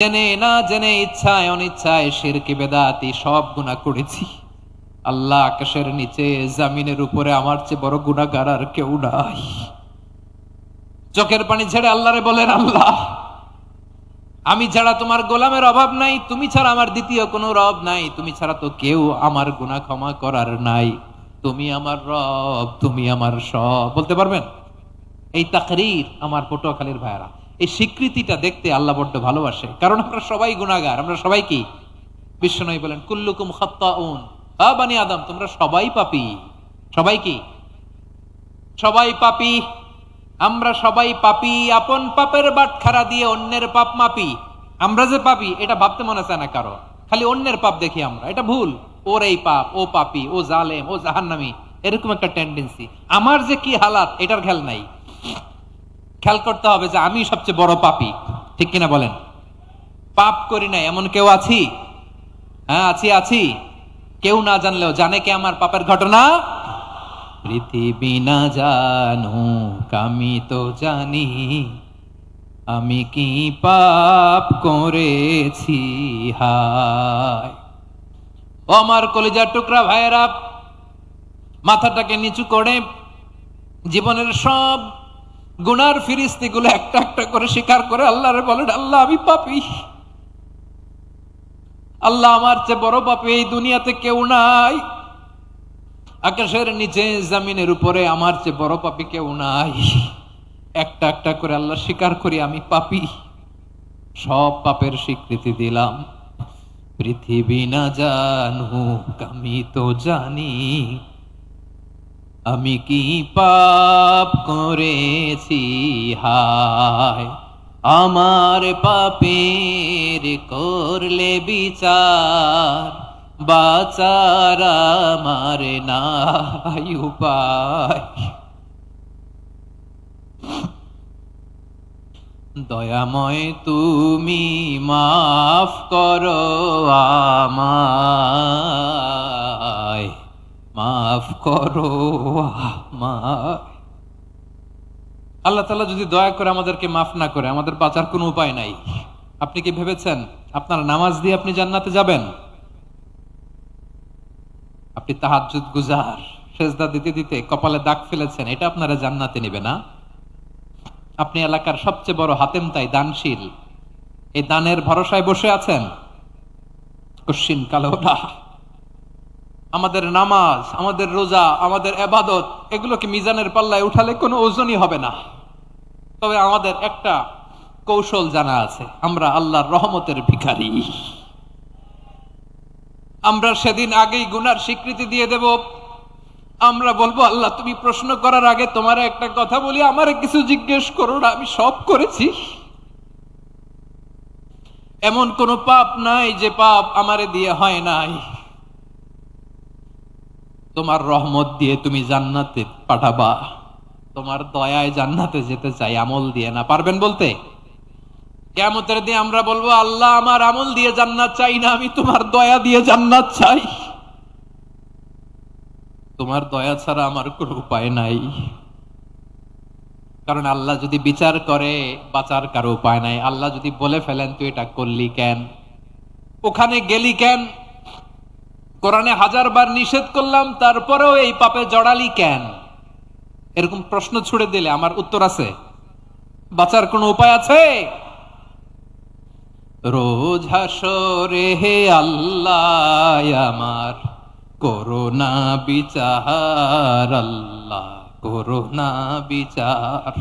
জেনে না জেনে ইচ্ছায় অনিচ্ছায় শিরকি বেদাতি সব গুনাহ করেছি। আল্লাহ, আকাশের নিচে জমিনের উপরে আমার চেয়ে বড় গুনাহগার আর কেউ নাই। চোখের পানি ছেড়ে আল্লাহরে বলেন, আল্লাহ, আমি ছাড়া তোমার গোলামের অভাব নাই, তুমি ছাড়া আমার দ্বিতীয় কোনো রব নাই, তুমি ছাড়া তো কেউ আমার গুনাহ ক্ষমা করার নাই, তুমি আমার রব, তুমি আমার সব। বলতে পারবেন? এই তাকরীর আমার পটুয়াখালীর ভাইরা, এই স্বীকৃতিটা দেখতে আল্লাহ বড্ড ভালোবাসে, কারণ আমরা সবাই গুনাহগার। আমরা সবাই কি? বিশ্বনবী বলেন, কুল্লুকুম খাত্তাউন, বানি আদম, তোমরা সবাই পাপী। সবাই কি? সবাই পাপী। আমরা সবাই পাপী। আপন পাপের বাটখারা দিয়ে অন্যের পাপ মাপি। আমরা যে পাপী এটা ভাবতে মনে চায় না কারো, খালি অন্যের পাপ দেখি আমরা। এটা ভুল। ওর এই পাপ, ও পাপী, ও জালেম, ও জাহান্নামী, এরকম একটা টেন্ডেন্সি। আমার যে কি হালাত এটার খেয়াল নাই। খেয়াল করতে হবে যে আমি সবচেয়ে বড় পাপী, ঠিক কিনা বলেন? পাপ করি নাই এমন কেউ আছি? হ্যাঁ, আছি। কেউ না জানলেও জানে কে আমার পাপের ঘটনা? পৃথিবী না জানুক আমি তো জানি, আমি কি পাপ করেছি। হায় ও আমার কলিজার টুকরা ভাইয়েরা, মাথাটাকে নিচু করে জীবনের সব গুনার ফিরিস্তিগুলো একটা একটা করে স্বীকার করে আল্লাহরে বলেন, আল্লাহ, আমি পাপী। আল্লাহ, আমার চেয়ে বড় পাপী এই দুনিয়াতে কেউ নাই। আকাশের নিচে জমিনের উপরে আমার চেয়ে বড় পাপী কেউ নাই। একটা একটা করে আল্লাহ স্বীকার করি আমি পাপী। সব পাপের স্বীকৃতি দিলাম। পৃথিবী না জানুক আমি তো জানি, আমি কি পাপ করেছি। হায় আমার পাপের করলে বিচার, বাঁচার আমার নাই উপায়। দয়াময় তুমি মাফ করো আমায়, মাফ করো আমায়। আল্লাহ তাআলা যদি দয়া করে আমাদেরকে মাফ না করে, আমাদের বাঁচার কোনো উপায় নাই। আপনি কি ভেবেছেন আপনার নামাজ দিয়ে আপনি জান্নাতে যাবেন? আপনি তাহাজ্জুদ গুজার, সেজদা দিতে দিতে কপালে দাগ ফেলেছেন, এটা আপনারা জান্নাতে নেবে না? আপনি এলাকার সবচেয়ে বড় হাতেম তাই, দানশীল, এই দানের ভরসায় বসে আছেন, কশিন কালো না। আমাদের নামাজ, আমাদের রোজা, আমাদের ইবাদত, এগুলোকে মিজানের পাল্লায় উঠালে কোনো ওজনই হবে না। তবে আমাদের একটা কৌশল জানা আছে, আমরা আল্লাহর রহমতের ভিখারি। আমরা সেদিন আগেই গুনার স্বীকৃতি দিয়ে দেব। আমরা বলবো, আল্লাহ, তুমি প্রশ্ন করার আগে তোমার একটা কথা বলি, আমারে কিছু জিজ্ঞেস করো না, আমি সব করেছি। এমন কোন পাপ নাই যে পাপ আমারে দিয়ে হয় নাই। তোমার রহমত দিয়ে তুমি জান্নাতে পাঠাবা, তোমার দয়ায় জান্নাতে যেতে চাই, আমল দিয়ে না। পারবেন বলতে? কিয়ামতের দিন আমরা বলবো, আল্লাহ, আমার আমল দিয়ে জান্নাত চাই না, আমি তোমার দয়া দিয়ে জান্নাত চাই। তোমার দয়া ছাড়া আমার কোনো উপায় নাই। কারণ আল্লাহ যদি বিচার করে, বাঁচার কারো উপায় নাই। আল্লাহ যদি বলে ফেলেন, তুই এটা করলি কেন, ওখানে গেলি কেন, কোরআনে 1000 বার নিষেধ করলাম, তারপরেও এই পাপে জড়ালি কেন, এরকম প্রশ্ন ছুড়ে দিলে আমার উত্তর আছে? বাঁচার কোনো উপায় আছে? রোজ হাসরে হে আল্লাহ আমার করোনা বিচার, আল্লাহ করোনা বিচার।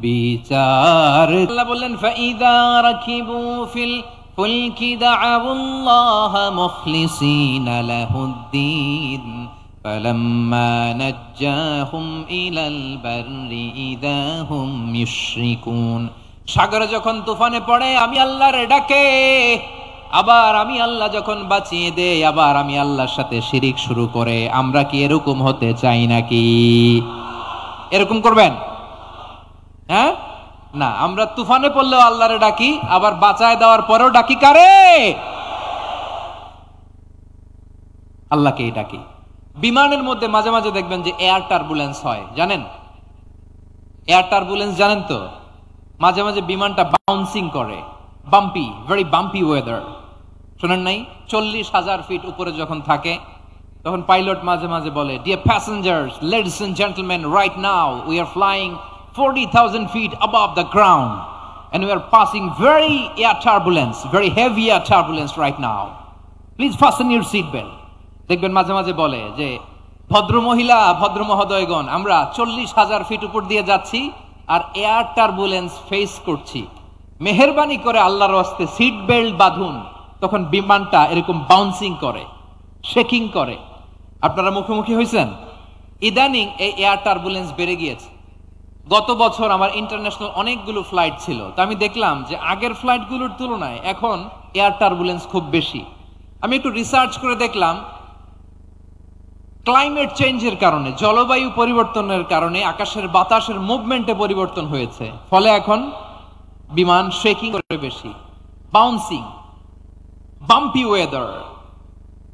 বিচার আল্লাহ বললেন, ফাইদা রাকিবু ফিল ফুলকি দাআউল্লাহ মুখলিসিনা লাহুদ্দিন ফালাম্মা নাজ্জাহুম ইলাল বাররি ইযা হুম ইউশরিকুন। সাগরে যখন তুফানে পড়ে আমি আল্লাহর ডাকে, আবার আমি আল্লাহ যখন বাঁচিয়ে দেই, আবার আমি আল্লাহর সাথে শিরিক শুরু করে। আমরা কি এরকম হতে চাই নাকি? এরকম করবেন? হ্যাঁ না, আমরা তুফানে পড়লেও আল্লাহরে ডাকি, আবার বাঁচায় দেওয়ার পরেও ডাকি কারে? আল্লাহকেই ডাকি। বিমানের মধ্যে মাঝে মাঝে দেখবেন যে এয়ার টার্বুলেন্স হয়, জানেন? এয়ার টার্বুলেন্স জানেন তো? মাঝে মাঝে বিমানটা বাউন্স বাউন্সিং করে, বাম্পি, ভেরি বাম্পি ওয়েদার। শোনেন নাই, 40,000 ফিট উপরে যখন থাকে তখন পাইলট মাঝে মাঝে বলে, dear passengers, ladies and gentleman, right now we are flying 40,000 feet above the ground and we are passing very air turbulence, very heavy air turbulence right now. Please fasten your seat belt. দেখবেন মাঝে মাঝে বলে যে, ভদ্র মহিলা, ভদ্র মহোদয়গণ, আমরা 40,000 ফিট উপর দিয়ে যাচ্ছি আর এয়ার টার্বুলেন্স ফেস করছি, মেহেরবানি করে আল্লাহর ওয়াস্তে সিট বেল্ট বাঁধুন। তখন বিমানটা এরকম বাউন্সিং করে, শেকিং করে। আপনারা মুখোমুখি হয়েছেন? ইদানিং এই এয়ার টার্বুলেন্স বেড়ে গিয়েছে। গত বছর আমার ইন্টারন্যাশনাল অনেকগুলো ফ্লাইট ছিল, তো আমি দেখলাম যে আগের ফ্লাইটগুলোর তুলনায় এখন এয়ার টার্বুলেন্স খুব বেশি। আমি একটু রিসার্চ করে দেখলাম, ক্লাইমেট চেঞ্জের কারণে, জলবায়ু পরিবর্তনের কারণে আকাশের বাতাসের মুভমেন্টে পরিবর্তন হয়েছে, ফলে এখন বিমান শেকিং করে বেশি, বাউন্সিং, বাম্পি ওয়েদার।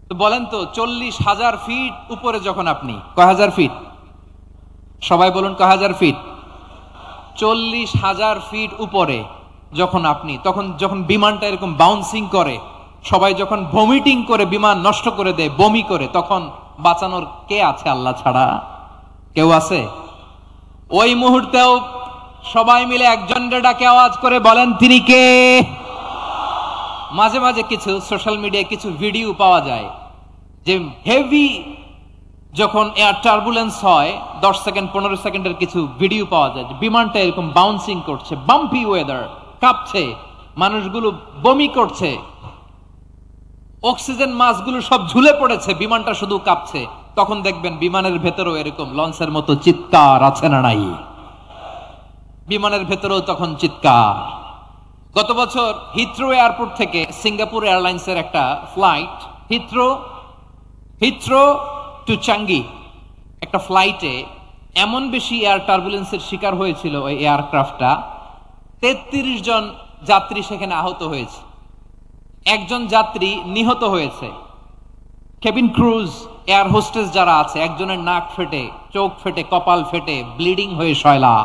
তো বলেন তো, 40,000 ফিট উপরে যখন আপনি, কয় হাজার ফিট? সবাই বলুন, কয় হাজার ফিট? 40,000 ফিট উপরে যখন আপনি, তখন যখন বিমানটা এরকম বাউন্সিং করে, সবাই যখন ভমিটিং করে বিমান নষ্ট করে দেয়, বমি করে, তখন বাঁচানোর কে আছে আল্লাহ ছাড়া? কেউ আছে? ওই মুহূর্তেও সবাই মিলে একজনের ডাকে আওয়াজ করে বলেন, তিনি কে? মাঝে মাঝে কিছু সোশ্যাল মিডিয়ায় কিছু ভিডিও পাওয়া যায় যে হেভি যখন এয়ার টার্বুলেন্স হয়, 10 সেকেন্ড 15 সেকেন্ডের কিছু ভিডিও পাওয়া যায়, বিমানটা এরকম বাউন্সিং করছে, বাম্পি ওয়েদার, কাঁপছে, মানুষগুলো বমি করছে, অক্সিজেন মাসগুলো সব ঝুলে পড়েছে, বিমানটা শুধু কাঁপছে। তখন দেখবেন বিমানের ভেতরেও এরকম লঞ্চের মতো চিৎকার আছে না নাই? বিমানের ভেতরেও তখন চিৎকার। গত বছর হিথ্রো এয়ারপোর্ট থেকে সিঙ্গাপুর এয়ারলাইন্সের একটা ফ্লাইট, হিথ্রো টু চাঙ্গি, একটা ফ্লাইটে এমন বেশি এয়ার টার্বুলেন্সের শিকার হয়েছিল ওই এয়ারক্রাফটটা, 33 জন যাত্রী সেখানে আহত হয়েছে, একজন যাত্রী নিহত হয়েছে। কেবিন ক্রুজ, এয়ার হোস্টেস যারা আছে, একজনের নাক ফেটে, চোখ ফেটে, কপাল ফেটে, ব্লিডিং হয়ে শয়লা।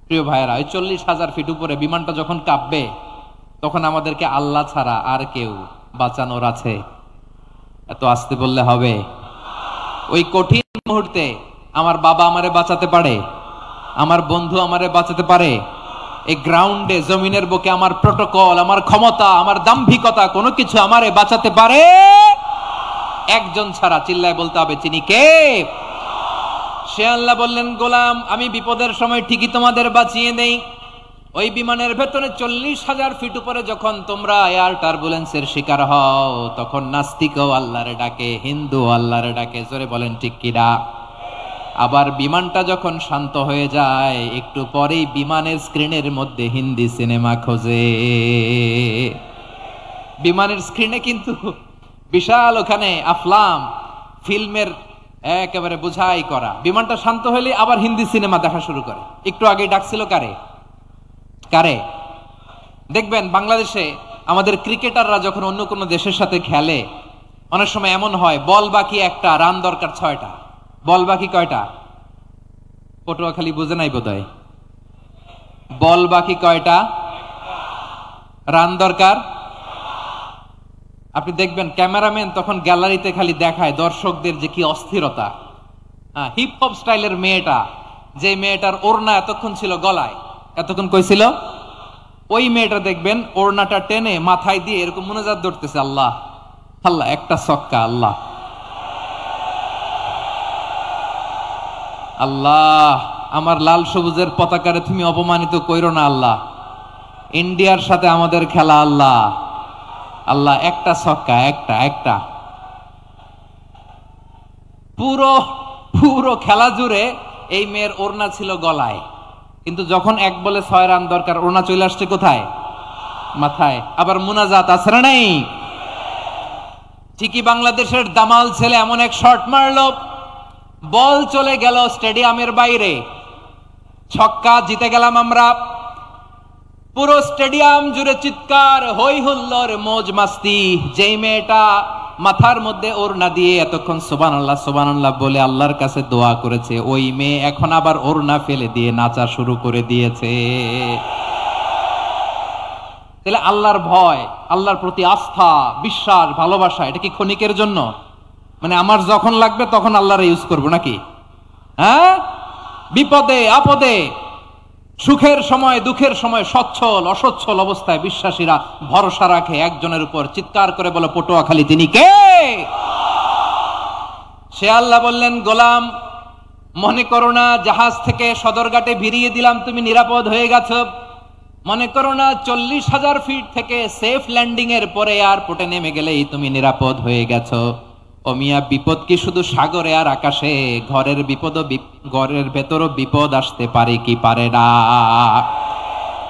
প্রিয় ভাইয়েরা, ওই 40,000 ফিট উপরে বিমানটা যখন কাঁপবে, তখন আমাদেরকে আল্লাহ ছাড়া আর কেউ বাঁচানোর আছে? এত আসতে বললে হবে? ওই কঠিন মুহূর্তে আমার বাবা আমারে বাঁচাতে পারে, আমার বন্ধু আমারে বাঁচাতে পারে। এই গ্রাউন্ডে, জমিনের বুকে আমার প্রোটোকল, আমার ক্ষমতা, আমার দাম্ভিকতা, কোনো কিছু আমারে বাঁচাতে পারে? একজন ছাড়া। চিল্লায় বলতে হবে, তিনি কে? সে আল্লাহ বললেন, গোলাম, আমি বিপদের সময় ঠিকই তোমাদের বাঁচিয়ে দেই। ওই বিমানের ভেতরে 40,000 ফিট উপরে যখন তোমরা এয়ার টার্বুলেন্সের শিকার হও, তখন নাস্তিকও আল্লাহরে ডাকে, হিন্দু আল্লাহরে ডাকে। জোরে বলেন ঠিক কিনা? আবার বিমানটা যখন শান্ত হয়ে যায়, একটু পরেই বিমানের স্ক্রিনের মধ্যে হিন্দি সিনেমা খোঁজে। বিমানের স্ক্রিনে কিন্তু বিশাল ওখানে আফলাম, ফিল্মের একেবারে বোঝাই করা। বিমানটা শান্ত হলে আবার হিন্দি সিনেমা দেখা শুরু করে। একটু আগে ডাকছিল কারে? দেখবেন বাংলাদেশে আমাদের ক্রিকেটাররা যখন অন্য কোনো দেশের সাথে খেলে, অনেক সময় এমন হয়, বল বাকি একটা, রান দরকার 6টা। বল বাকি কয়টা? পটুয়াখালী বুঝে নাই বোধহয়। বল বাকি কয়টা? রান দরকার। আপনি দেখবেন ক্যামেরাম্যান তখন গ্যালারিতে খালি দেখায় দর্শকদের যে কি অস্থিরতা। হিপ হপ স্টাইলের মেয়েটা, যে মেয়েটার ওড়না এতক্ষণ ছিল গলায়, এতক্ষণ কই ছিল, ওই মেয়েটা দেখবেন ওড়নাটা টেনে মাথায় দিয়ে এরকম মুনাজাত ধরতেছে, আল্লাহ আল্লাহ, একটা ছক্কা, আল্লাহ আল্লাহ, আমার লাল সবুজের পতাকারে তুমি অপমানিত কইরো না আল্লাহ, ইন্ডিয়ার সাথে আমাদের খেলা, আল্লাহ আল্লাহ, একটা ছক্কা, একটা। পুরো খেলা জুড়ে এই মেয়ের ওড়না ছিল গলায়, কিন্তু যখন 1 বলে 6 রান দরকার, ওড়না চলে আসছে কোথায়? মাথায়। আবার মুনাজাত আছে না নাই? ঠিকই বাংলাদেশের দামাল ছেলে এমন এক শট মারলো, বল চলে গেল স্টেডিয়ামের বাইরে, ছক্কা, জিতে গেলাম আমরা। পুরো স্টেডিয়াম জুড়ে চিৎকার, হই হুল্লোড়, মৌজ মাস্তি। যেই মেয়েটা মাথার মধ্যে ওড়না দিয়ে এতক্ষণ সুবহানাল্লাহ সুবহানাল্লাহ বলে আল্লাহর কাছে দোয়া করেছে, ওই মেয়ে এখন আবার ওড়না ফেলে দিয়ে নাচা শুরু করে দিয়েছে। তাহলে আল্লাহর ভয়, আল্লাহর প্রতি আস্থা, বিশ্বাস, ভালোবাসা, এটা কি ক্ষণিকের জন্য? মানে আমার যখন লাগবে তখন আল্লাহর ইউজ করবো নাকি? হ্যাঁ, বিপদে আপদে, সুখের সময় দুঃখের সময়, সচ্ছল অসচ্ছল অবস্থায় বিশ্বাসীরা ভরসা রাখে একজনের উপর। চিৎকার করে বলো পটুয়াখালী তিনি কে? সে আল্লাহ বললেন, গোলাম মনে করো না জাহাজ থেকে সদরঘাটে ভিড়িয়ে দিলাম তুমি নিরাপদ হয়ে গেছো। মনে করো না 40,000 ফিট থেকে সেফ ল্যান্ডিং এর পরে এয়ারপোর্টে নেমে গেলেই তুমি নিরাপদ হয়ে গেছো। ও মিয়া, বিপদ কি শুধু সাগরে আর আকাশে? ঘরের বিপদও, ঘরের ভেতরও বিপদ আসতে পারে কি পারে না?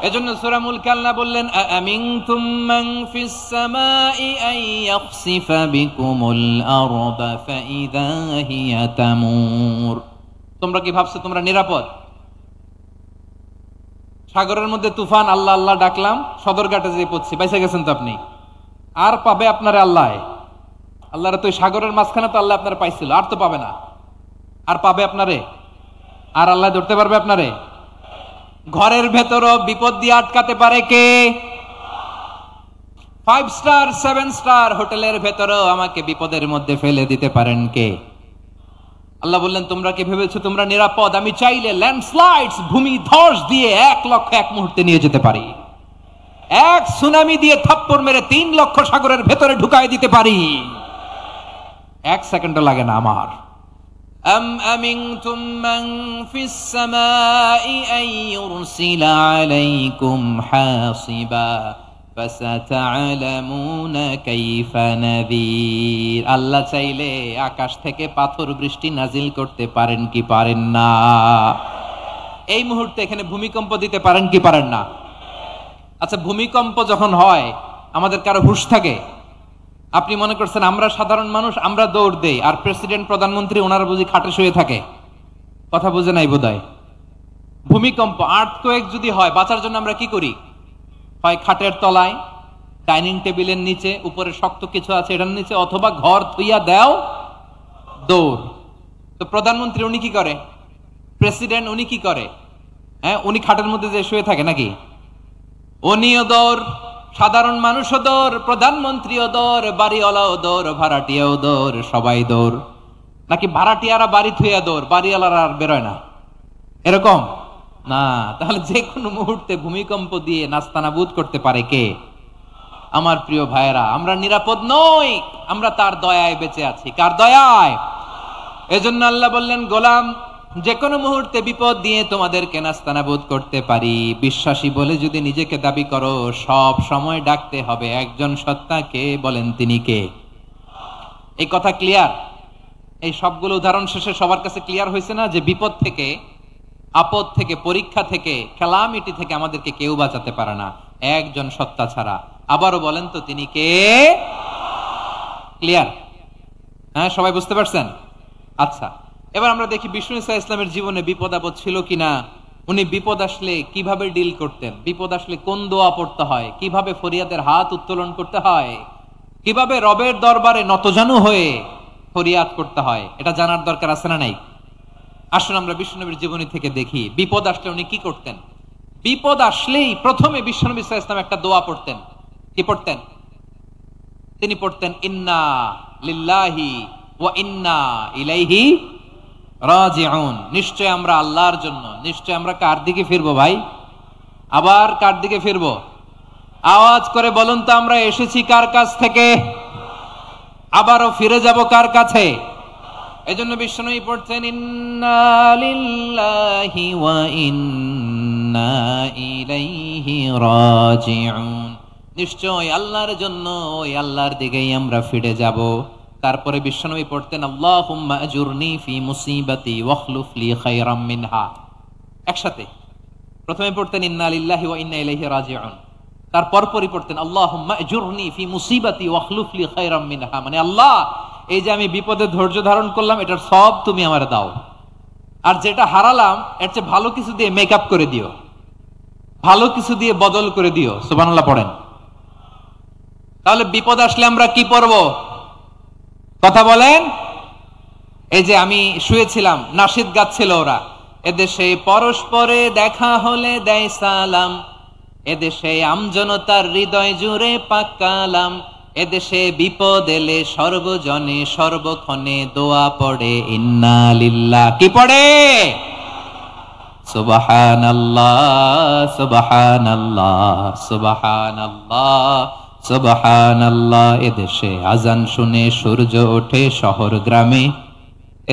এজন্য সূরা মুলক আল্লাহ বললেন, আমিনতুম মান ফিস সামাই আন ইয়াখসিফা বিকুমুল আরদা ফাইযা হিয়া তামুর। তোমরা কি ভাবছো তোমরা নিরাপদ? সাগরের মধ্যে তুফান, আল্লাহ আল্লাহ ডাকলাম, সদরঘাটে যেয়ে পড়ছি, বাইসা গেছেন তো আপনি। আর পাবে আপনারে আল্লাহ? আল্লাহর তো সাগরের মাঝখানে তো আল্লাহ আপনারা পাইছিল, আর তো পাবে না। আর পাবে আপনারে? আর আল্লাহ ধরতে পারবে আপনারে? ঘরের ভেতরও বিপদ দিয়ে আটকাতে পারে কে? 5 স্টার 7 স্টার হোটেলের ভেতরও আমাকে বিপদের মধ্যে ফেলে দিতে পারেন কে? আল্লাহ বললেন, তোমরা কি ভেবেছো তোমরা নিরাপদ? আমি চাইলে ল্যান্ডস্লাইডস, ভূমি ধস দিয়ে 1 লক্ষ এক মুহূর্তে নিয়ে যেতে পারি। এক সুনামি দিয়ে থাপ্পড় মেরে 3 লক্ষ সাগরের ভেতরে ঢুকাই দিতে পারি। 1 সেকেন্ডও লাগে না আমার। আম আমিনতুম মান ফিস সামাই আন ইউরসিলা আলাইকুম হাসিবা ফাসাতা'লামুনা কাইফা নাযীর। আল্লাহ চাইলে আকাশ থেকে পাথর বৃষ্টি নাজিল করতে পারেন কি পারেন না? এই মুহূর্তে এখানে ভূমিকম্প দিতে পারেন কি পারেন না? আচ্ছা, ভূমিকম্প যখন হয় আমাদের কারো হুঁশ থাকে? আপনি মনে করছেন আমরা সাধারণ মানুষ, আমরা দৌড় দেই, আর প্রেসিডেন্ট প্রধানমন্ত্রী ওনারা বুঝি খাটে শুয়ে থাকে? কথা বুঝে নাই বোধহয়। ভূমিকম্প, আর্থকোয়েক যদি হয়, বাঁচার জন্য আমরা কি করি? হয় খাটের তলায়, ডাইনিং টেবিলের নিচে, উপরে শক্ত কিছু আছে এটার নিচে, অথবা ঘর থুইয়া দেও দৌড়। তো প্রধানমন্ত্রী উনি কি করে? প্রেসিডেন্ট উনি কি করে? হ্যাঁ, উনি খাটের মধ্যে যে শুয়ে থাকে নাকি? উনিও দৌড়, সাধারণ মানুষও দৌড়, প্রধানমন্ত্রীও দৌড়, বাড়িওয়ালাও দৌড়, ভাড়াটিয়াও দৌড়, সবাই দৌড়। নাকি ভাড়াটিয়ারা বাড়ি থুইয়া দৌড়, বাড়িওয়ালারা আর বেরোয় না? এরকম না। তাহলে যে কোনো মুহূর্তে ভূমিকম্প দিয়ে নাস্তানাবুদ করতে পারে কে? আমার প্রিয় ভাইয়েরা, আমরা নিরাপদ নই, আমরা তার দয়ায় বেঁচে আছি। কার দয়ায়? এজন্য আল্লাহ বললেন, গোলাম যে কোনো মুহূর্তে বিপদ দিয়ে তোমাদেরকে নাস্তানাবুদ করতে পারি। বিশ্বাসী বলে যদি নিজেকে দাবি করো, সব সময় ডাকতে হবে একজন সত্তাকে। বলেন তিনি কে? এই কথা ক্লিয়ার? এই সবগুলো উদাহরণ শেষে সবার কাছে ক্লিয়ার হয়েছে না যে বিপদ থেকে, আপদ থেকে, পরীক্ষা থেকে, ক্যালামিটি থেকে আমাদেরকে কেউ বাঁচাতে পারে না একজন সত্তা ছাড়া। আবারও বলেন তো তিনি কে? ক্লিয়ার? হ্যাঁ, সবাই বুঝতে পারছেন? আচ্ছা, এবার আমরা দেখি বিষ্ণু ঈসা ইসলামের জীবনে বিপদ আপদ ছিল কিনা। উনি বিপদ আসলে কিভাবে ডিল করতেন, বিপদ আসলে কোন দোয়া পড়তে হয়, কিভাবে ফরিয়াদের হাত উত্তোলন করতে হয়, কিভাবে রবের দরবারে নতজানু হয়ে ফরিয়াদ করতে হয়, এটা জানার দরকার আছে না নাই? আসুন আমরা বিশ্বনবীর জীবনী থেকে দেখি বিপদ আসলে উনি কি করতেন। বিপদ আসলেই প্রথমে বিশ্বনবী সাল্লাল্লাহু আলাইহি ওয়াসাল্লাম একটা দোয়া পড়তেন। কি পড়তেন? তিনি পড়তেন, ইন্না লিল্লাহি ওয়া ইন্না ইলাইহি রাজিউন। নিশ্চয় আমরা আল্লাহর জন্য, নিশ্চয় আমরা কার দিকে ফিরবো ভাই? আবার কার দিকে ফিরবো? আওয়াজ করে বলুন তো, আমরা এসেছি কার কাছ থেকে? আবারও ফিরে যাব কার কাছে? এজন্য বিশ্বনবী পড়ছেন, ইন্না লিল্লাহি ওয়া ইন্না ইলাইহি রাজিউন। নিশ্চয় আল্লাহর জন্য, ওই আল্লাহর দিকেই আমরা ফিরে যাব। তারপরে বিশ্বনবী পড়তেন, আল্লাহুম্মা আজুরনি ফি মুসিবাতি ওয়াখলুফ লি খায়রাম মিনহা। একসাথে প্রথমে পড়তেন ইন্না লিল্লাহি ওয়া ইন্না ইলাইহি রাজিউন, তারপর পরই পড়তেন আল্লাহুম্মা আজুরনি ফি মুসিবাতি ওয়াখলুফ লি খায়রাম মিনহা। মানে আল্লাহ, এই যে আমি বিপদে ধৈর্য ধারণ করলাম, এটার সব তুমি আমারে দাও, আর যেটা হারালাম এর চেয়ে ভালো কিছু দিয়ে মেকআপ করে দিও, ভালো কিছু দিয়ে বদল করে দিও। সুবহানাল্লাহ পড়েন। তাহলে বিপদ আসলে আমরা কি পড়ব? কথা বলেন। এই যে আমি শুয়েছিলাম, নাশিদ গাচ্ছিল ওরা, এদেশে পরস্পরে দেখা হলে দেয় সালাম, এদেশে আমজনতার হৃদয় জুড়ে পাক কালাম, এদেশে বিপদ এলে সর্বজনে সর্বক্ষণে দোয়া পড়ে ইন্না লিল্লাহ। কি পড়ে? সুবহানাল্লাহ সুবহানাল্লাহ সুবহানাল্লাহ সুবহানাল্লাহ। এদেশে আজান শুনে সূর্য ওঠে শহর গ্রামে,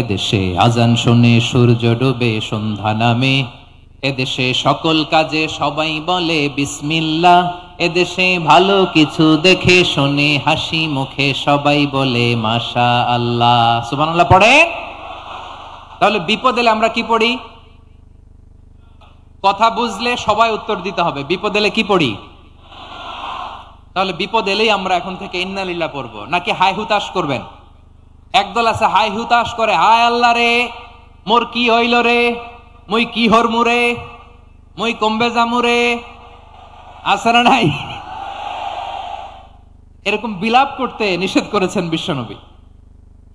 এদেশে আজান শুনে সূর্য ডুবে সন্ধ্যা নামে, এদেশে সকল কাজে সবাই বলে বিসমিল্লাহ, এদেশে ভালো কিছু দেখে শুনে হাসি মুখে সবাই বলে মাশা আল্লাহ। সুবহানাল্লাহ পড়ে। তাহলে বিপদ এলে আমরা কি পড়ি? কথা বুঝলে সবাই উত্তর দিতে হবে। বিপদ এলে কি পড়ি? তাহলে বিপদ এলেই আমরা এখন থেকে ইন্না লিল্লাহ পড়বো, নাকি হাই হুতাশ করবেন? একদল আছে হাই হুতাশ করে, হায় আল্লাহ রে মোর কি হইল রে, মুই কি হরমু রে, মুই কমবে জামু রে, আছে না নাই? এরকম বিলাপ করতে নিষেধ করেছেন বিশ্বনবী।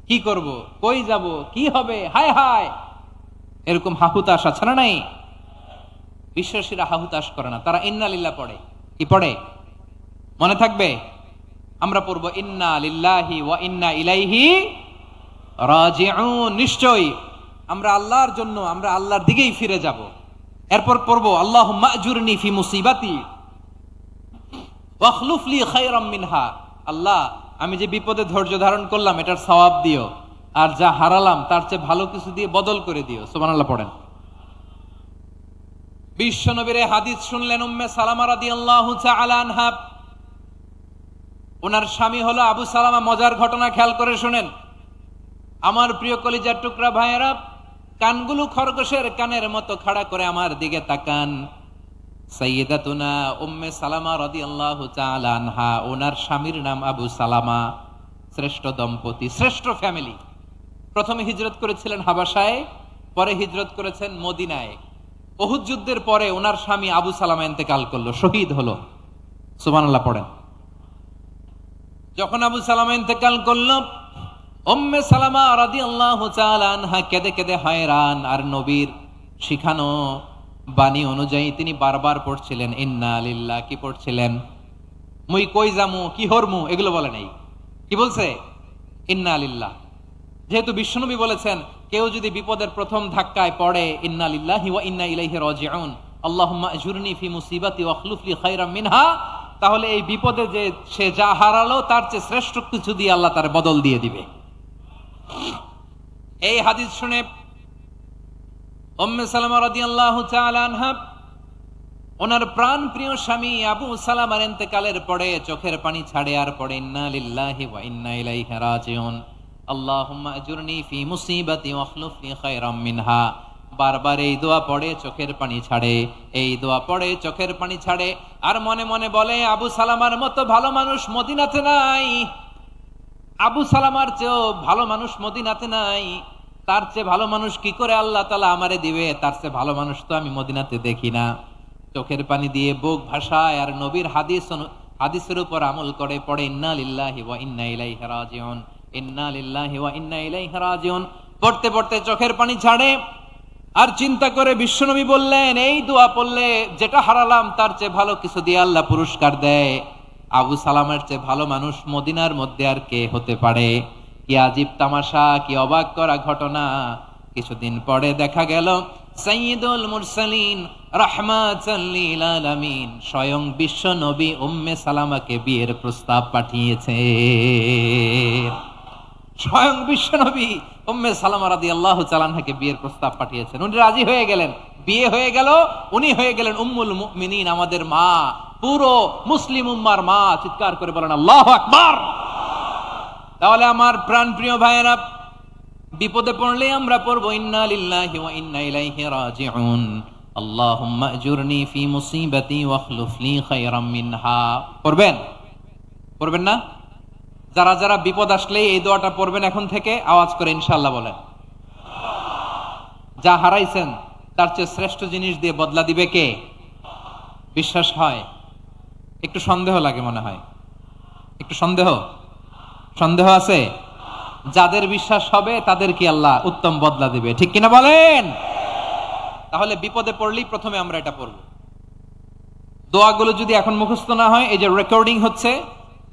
কি করব, কই যাব, কি হবে, হায় হায়, এরকম হাহুতাশ আছে না নাই? বিশ্বাসীরা হাহুতাশ করে না, তারা ইন্না লিল্লাহ পড়ে। কি পড়ে মনে থাকবে? আমরা পড়বো ইন্না লিল্লাহি ওয়া ইন্না ইলাইহি রাজিউন। নিশ্চয়ই আমরা আল্লাহর জন্য, আমরা আল্লাহর দিকেই ফিরে যাব। এরপর পড়বো আল্লাহুম্মা আজুরনি ফি মুসিবাতি ওয়াখলুফ লি খায়রাম মিনহা। আল্লাহ, আমি যে বিপদে ধৈর্য ধারণ করলাম এটার সওয়াব দিও, আর যা হারালাম তার চেয়ে ভালো কিছু দিয়ে বদল করে দিও। সুবহানাল্লাহ পড়েন। বিশ্বনবীর হাদিস শুনলেন উম্মে সালামা রাদিয়াল্লাহু তাআলা আনহা। ওনার স্বামী হলো আবু সালামা। মজার ঘটনা খেয়াল করে শুনেন আমার প্রিয় কলিজার টুকরা ভাইয়েরা। কানগুলো খরগোশের কানের মতো খাড়া করে আমার দিকে তাকান। সাইয়্যিদাতুনা উম্মে সালামা রাদিয়াল্লাহু তাআলা আনহা, ওনার স্বামীর নাম আবু সালামা। শ্রেষ্ঠ দম্পতি, শ্রেষ্ঠ ফ্যামিলি। প্রথমে হিজরত করেছিলেন হাবাসায়, পরে হিজরত করেছেন মদিনায়। উহুদ যুদ্ধের পরে ওনার স্বামী আবু সালামা ইন্তেকাল করলো, শহীদ হলো। সুবহানাল্লাহ পড়েন। যখন আবু সালামা ইন্তেকাল করলো, উম্মে সালামা রাদিয়াল্লাহু তাআলা আনহা কেঁদে কেঁদে হয়রান। আর নবীর শিখানো বাণী অনুযায়ী তিনি বারবার পড়ছিলেন ইন্না লিল্লাহ। কি পড়ছিলেন? মুই কই যামু, কি হরমু, এগুলো বলে নাই। কি বলছে? ইন্না লিল্লাহ। যেহেতু বিশ্বনবী বলেছেন কেউ যদি বিপদের প্রথম ধাক্কায় পড়ে ইন্না লিল্লাহি ওয়া ইন্না ইলাইহি রাজিউন, আল্লাহুম্মা আজুরনি ফি মুসিবাতি ওয়াখলুফ লি খায়রাম মিনহা, তাহলে এই বিপদে যে সে যা হারালো তার চেয়ে শ্রেষ্ঠ কিছু দিয়ে আল্লাহ তার বদল দিয়ে দিবে। এই হাদিস শুনে উম্মে সালামা রাদিয়াল্লাহু তাআলা আনহা ওনার প্রাণ প্রিয় স্বামী আবু সালামার ইন্তেকালের পরে চোখের পানি ছাড়ে আর পড়ে ইন্না লিল্লাহি ওয়া ইন্না ইলাইহি রাজিউন, আল্লাহুম্মা আজুরনি ফি মুসিবাতি ওয়াখলুফ লি খায়রাম মিনহা। বারবার এই দোয়া পড়ে চোখের পানি ছাড়ে, এই দোয়া পড়ে চোখের পানি ছাড়ে। আর মনে মনে বলে আবু সালামার মতো ভালো মানুষ মদিনাতে নাই, আবু সালামার চেয়েও ভালো মানুষ মদিনাতে নাই। তার চেয়ে ভালো মানুষ কি করে আল্লাহ তাআলা আমারে দিবে? তার চেয়ে ভালো মানুষ তো আমি মদিনাতে দেখি না। চোখের পানি দিয়ে বুক ভাসায় আর নবীর হাদিসের উপর আমল করে পড়ে ইন্না লিল্লাহি ওয়া ইন্না ইলাইহি রাজিউন, ইন্না লিল্লাহি ওয়া ইন্না ইলাইহি রাজিউন। পড়তে পড়তে চোখের পানি ছাড়ে আর চিন্তা করে বিশ্বনবী বললেন এই দোয়া পড়লে যেটা হারালাম তার চেয়ে ভালো কিছু দিয়ে আল্লাহ পুরস্কার দেয়। আবু সালামের চেয়ে ভালো মানুষ মদিনার মধ্যে আর কে হতে পারে? কি আজীব তামাশা, কি অবাক করা ঘটনা। কিছুদিন পরে দেখা গেল সাইয়্যিদুল মুরসালিন রাহমাতাল লিল আলামিন স্বয়ং বিশ্ব নবী উম্মে সালামাকে বিয়ের প্রস্তাব পাঠিয়েছে। স্বয়ং বিশ্ব নবী উম্মে সালামা রাদিয়াল্লাহু তাআলা আনহাকে বিয়ের প্রস্তাব পাঠিয়েছেন। উনি রাজি হয়ে গেলেন, বিয়ে হয়ে গেল। উনি হয়ে গেলেন উম্মুল মুমিনিন, আমাদের মা, পুরো মুসলিম উম্মার মা। চিৎকার করে বলেন আল্লাহু আকবার। তাহলে আমার প্রাণ প্রিয় ভাইয়েরা, বিপদে পড়লে আমরা পড়বো ইন্না লিল্লাহি ওয়া ইন্না ইলাইহি রাজিউন, আল্লাহুম্মা আজুরনি ফি মুসিবাতি ওয়াখলুফ লি খায়রাম মিনহা। পড়বেন? পড়বেন না? যারা যারা বিপদ আসলে এই দোয়াটা পড়বেন এখন থেকে আওয়াজ করে ইনশাআল্লাহ বলেন। যা হারাইছেন তার চেয়ে শ্রেষ্ঠ জিনিস দিয়ে বদলা দিবে কে? বিশ্বাস হয়? একটু সন্দেহ লাগে মনে হয়, একটু সন্দেহ আছে? যাদের বিশ্বাস হবে তাদের কি আল্লাহ উত্তম বদলা দিবে, ঠিক কিনা বলেন? তাহলে বিপদে পড়লেই প্রথমে আমরা এটা পড়ব। দোয়াগুলো যদি এখন মুখস্থ না হয়, এই যে রেকর্ডিং হচ্ছে,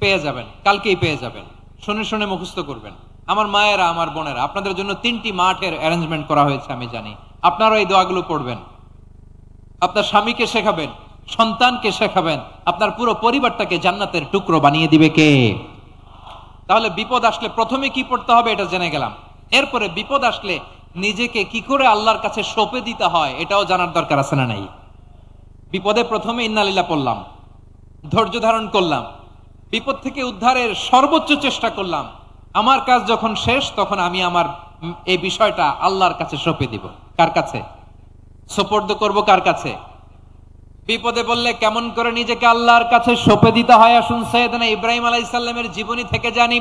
পেয়ে যাবেন, কালকেই পেয়ে যাবেন। শুনে শুনে মুখস্থ করবেন। আমার মায়েরা, আমার বোনেরা, আপনাদের জন্য 3টি মাঠের অ্যারেঞ্জমেন্ট করা হয়েছে, আমি জানি। আপনারা এই দোয়াগুলো পড়বেন, আপনার স্বামীকে শেখাবেন, সন্তানকে শেখাবেন, আপনার পুরো পরিবারটাকে জান্নাতের টুকরো বানিয়ে দিবে কে? তাহলে বিপদ আসলে প্রথমে কি পড়তে হবে এটা জেনে গেলাম। এরপরে বিপদ আসলে নিজেকে কি করে আল্লাহর কাছে সঁপে দিতে হয় এটাও জানার দরকার আছে না নাই? বিপদে প্রথমে ইন্নালিল্লাহ পড়লাম, ধৈর্য ধারণ করলাম, বিপদ থেকে উদ্ধারের সর্বোচ্চ চেষ্টা করলাম। আমার কাজ যখন শেষ, তখন আমি আমার এই বিষয়টা আল্লাহর কাছে সঁপে দিব। কার কাছে সোপর্দ করব? কার কাছে? বিপদে বললে কেমন করে নিজেকে আল্লাহর কাছে সঁপে দিতে হয়, আসুন সাইয়েদনা ইব্রাহিম আলাইহিস সালামের জীবনী থেকে জানি।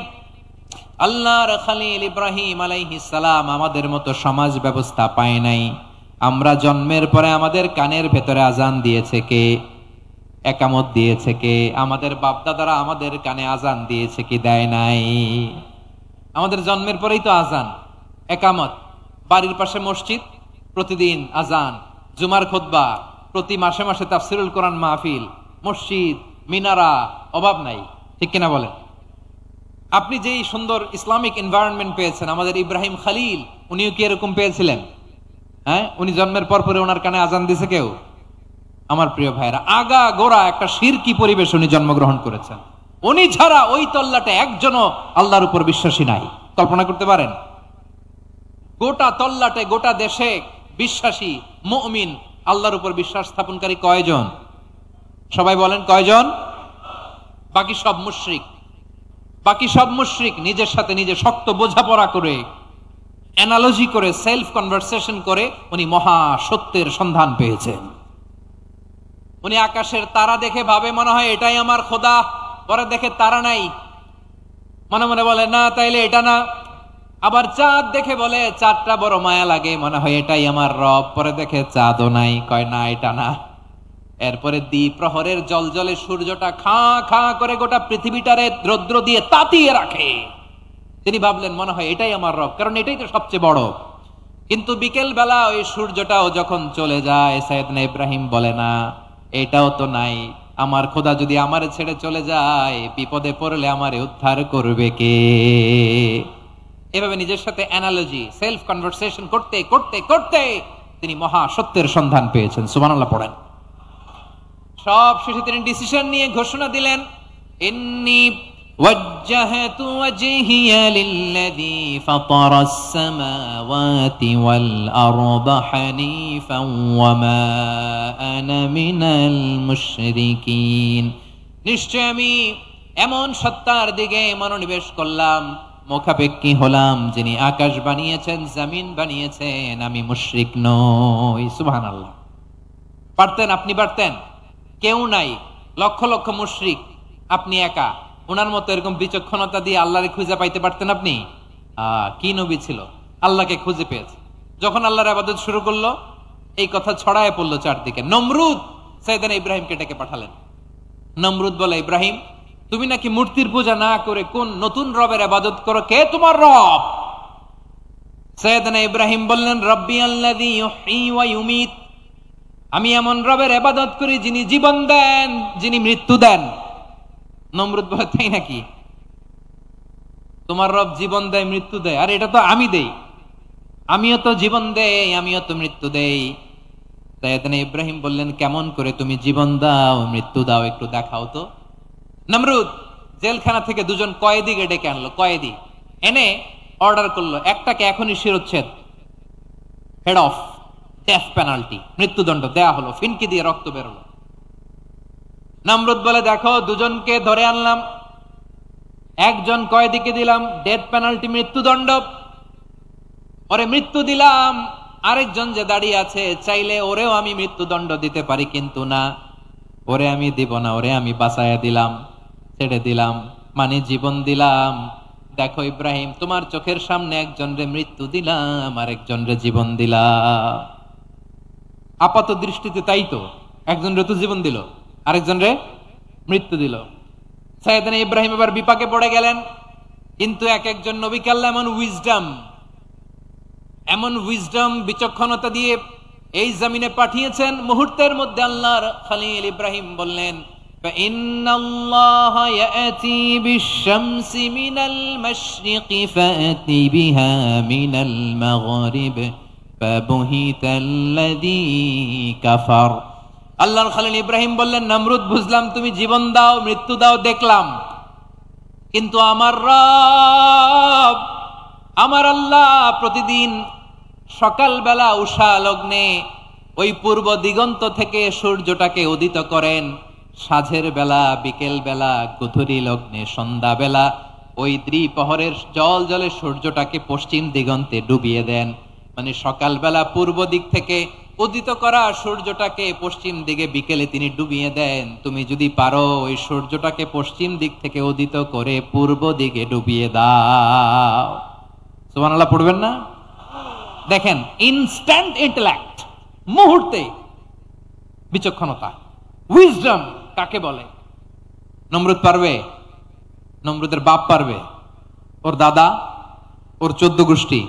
আল্লাহর খলিল ইব্রাহিম আলাইহিস সালাম আমাদের মতো সমাজ ব্যবস্থা পায় নাই। আমরা জন্মের পরে আমাদের কানের ভেতরে আজান দিয়েছে কে? একামত দিয়েছে কে? আমাদের বাপদাদারা আমাদের কানে আজান দিয়েছে কি? দেয় নাই। আমাদের জন্মের পরেই তো আজান, একামত, বাড়ির পাশে মসজিদ, প্রতিদিন আজান, জুমার খুতবা, প্রতি মাসে মাসে তাফসিরুল কোরআন মাহফিল, মসজিদ, মিনারা, অভাব নাই। ঠিক কিনা বলেন? আপনি যেই সুন্দর ইসলামিক এনভায়রনমেন্ট পেয়েছেন, আমাদের ইব্রাহিম খলিল উনিও কি এরকম পেয়েছিলেন? হ্যাঁ, উনি জন্মের পর পরে ওনার কানে আজান দিছে কেউ? আমার প্রিয় ভাইরা, আগা গোড়া একটা শিরকি পরিবেশ উনি জন্মগ্রহণ করেছেন। উনি ছাড়া ওই তল্লাটে একজনও আল্লাহর উপর বিশ্বাসী নাই। কল্পনা করতে পারেন? গোটা তল্লাটে, গোটা দেশে বিশ্বাসী মুমিন, আল্লাহর উপর বিশ্বাস স্থাপনকারী কয়জন? সবাই বলেন কয়জন? বাকি সব মুশরিক। বাকি সব মুশরিক নিজের সাথে নিজে শক্ত বোঝাপড়া করে, অ্যানালজি করে, সেলফ কনভারসেশন করে উনি মহা সত্যের সন্ধান পেয়েছেন। উনি আকাশের তারা দেখে ভাবে মনে হয় এটাই আমার খোদা, পরে দেখে তারা নাই, মনে মনে বলে না তাইলে এটা না। আবার চাঁদ দেখে বলে চাঁদটা বড় মায়া লাগে, মনে হয় এটাই আমার রব, পরে দেখে চাঁদও নাই, কয় না এটা না। এরপরে দ্বীপ প্রহরের জলজলে সূর্যটা খাঁ খাঁ করে গোটা পৃথিবীটারে রৌদ্র দিয়ে তাতিয়ে রাখে। তিনি ভাবলেন মনে হয় এটাই আমার রব, কারণ এটাই তো সবচেয়ে বড়। কিন্তু বিকেল বেলা ওই সূর্যটাও যখন চলে যায়, সাইয়েদনা ইব্রাহিম বলে না এটাও তো নাই, আমার খোদা যদি আমারে ছেড়ে চলে যায়, বিপদে পড়লে আমারে উদ্ধার করবে কে? এভাবে নিজের সাথে অ্যানালজি, সেলফ কনভারসেশন করতে করতে করতে তিনি মহা সত্যের সন্ধান পেয়েছেন। সুবহানাল্লাহ পড়েন। সব শেষে তিনি ডিসিশন নিয়ে ঘোষণা দিলেন, ইন্নী ওয়াজ্জাহতু ওয়াজহিয়া লিল্লাযী ফাতারাস সামাওয়াতি ওয়াল আরদা হানিফান ওয়া মা আনা মিনাল মুশরিকিন। নিশ্চয় আমি এমন সত্তার দিকে মনোনিবেশ করলাম, মুখাপেক্ষী হলাম, যিনি আকাশ বানিয়েছেন, জমিন বানিয়েছেন, আমি মুশরিক নই। সুবহানাল্লাহ। পারতেন? আপনি পারতেন? কেউ নাই, লক্ষ লক্ষ মুশরিক, আপনি একা। ওনার মতো এরকম বিচক্ষণতা দিয়ে আল্লাহরে খুঁজে পাইতে পারতেন আপনি? কি নবী ছিল, আল্লাহকে খুঁজে পেয়েছে। যখন আল্লাহর ইবাদত শুরু করলো, এই কথা ছড়ায় পড়লো চারদিকে। নমরুদ সাইয়েদনা ইব্রাহিমকে ডেকে পাঠালেন। নমরুদ বলে, ইব্রাহিম তুমি নাকি মূর্তির পূজা না করে কোন নতুন রবের ইবাদত করো, কে তোমার রব? সাইয়েদনা ইব্রাহিম বললেন, রব্বি আল্লাযী ইউহয়ী ওয়া ইউমীত, আমি এমন রবের ইবাদত করি যিনি জীবন দেন, যিনি মৃত্যু দেন। নমরুদ বলে, তাই নাকি? তোমার রব জীবন দেয়, মৃত্যু দেয়? আর এটা তো আমি দেই, আমিও তো জীবন দেই, আমিও তো মৃত্যু দেই। সাইয়েদনা ইব্রাহিম বললেন, কেমন করে তুমি জীবন দাও, মৃত্যু দাও, একটু দেখাও তো। নমরুদ জেলখানা থেকে দুজন কয়েদিকে ডেকে আনলো। কয়েদি এনে অর্ডার করলো, একটাকে এখনই শিরোচ্ছেদ, হেড অফ, ডেথ পেনাল্টি, মৃত্যুদণ্ড দেয়া হলো। ফিনকি দিয়ে রক্ত বেরোলো। নমরুদ বলে, দেখো দুজনকে ধরে আনলাম, একজন কয়েদিকে দিলাম ডেথ পেনাল্টি, মৃত্যুদণ্ড, ওরে মৃত্যু দিলাম। আরেকজন যে দাঁড়িয়ে আছে, চাইলে ওরেও আমি মৃত্যুদণ্ড দিতে পারি, কিন্তু না, ওরে আমি দিব না, ওরে আমি বাঁচাইয়া দিলাম, ছেড়ে দিলাম, মানে জীবন দিলাম। দেখো ইব্রাহিম, তোমার চোখের সামনে একজন রে মৃত্যু দিলাম, আরেকজন রে জীবন দিলাম। আপাত দৃষ্টিতে তাই তো, একজন রে তো জীবন দিল, আরেকজন রে মৃত্যু দিল। সাইয়েদনা ইব্রাহিম এবার বিপাকে পড়ে গেলেন। কিন্তু এক একজন নবীকে আল্লাহ এমন উইজডম, বিচক্ষণতা দিয়ে এই জমিনে পাঠিয়েছেন। মুহূর্তের মধ্যে আল্লাহর খলিল ইব্রাহিম বললেন, ইন্নাল্লাহা ইয়াতি বিশ-শামসি মিনাল মাশরিকি ফাতি বিহা মিনাল মাগরিব ফাবুহিতাল্লাযী কাফার। আল্লাহর খলিল ইব্রাহিম বললেন, নমরুদ বুঝলাম তুমি জীবন দাও, মৃত্যু দাও, দেখলাম, কিন্তু আমার রব, আমার আল্লাহ প্রতিদিন সকালবেলা উষা লগ্নে ওই পূর্ব দিগন্ত থেকে সূর্যটাকে উদিত করেন, সাঁঝের বেলা, বিকেল বেলা, গধূলি লগ্নে, সন্ধ্যা বেলা ওই দ্বিপ্রহরের জল জলে সূর্যটাকে পশ্চিম দিগন্তে ডুবিয়ে দেন। মানে সকালবেলা পূর্ব দিক থেকে উদিত করা সূর্যটাকে পশ্চিম দিকে বিকেলে তিনি ডুবিয়ে দেন। তুমি যদি পারো ওই সূর্যটাকে পশ্চিম দিক থেকে উদিত করে পূর্ব দিকে ডুবিয়ে দাও। সুবহানাল্লাহ পড়বেন না? দেখেন, ইনস্ট্যান্ট ইন্টেলেক্ট, মুহূর্তে বিচক্ষণতা, উইজডম কাকে বলে? নমরুদ পারবে? নমরুদের বাপ পারবে? ওর দাদা, ওর 14 গোষ্ঠী,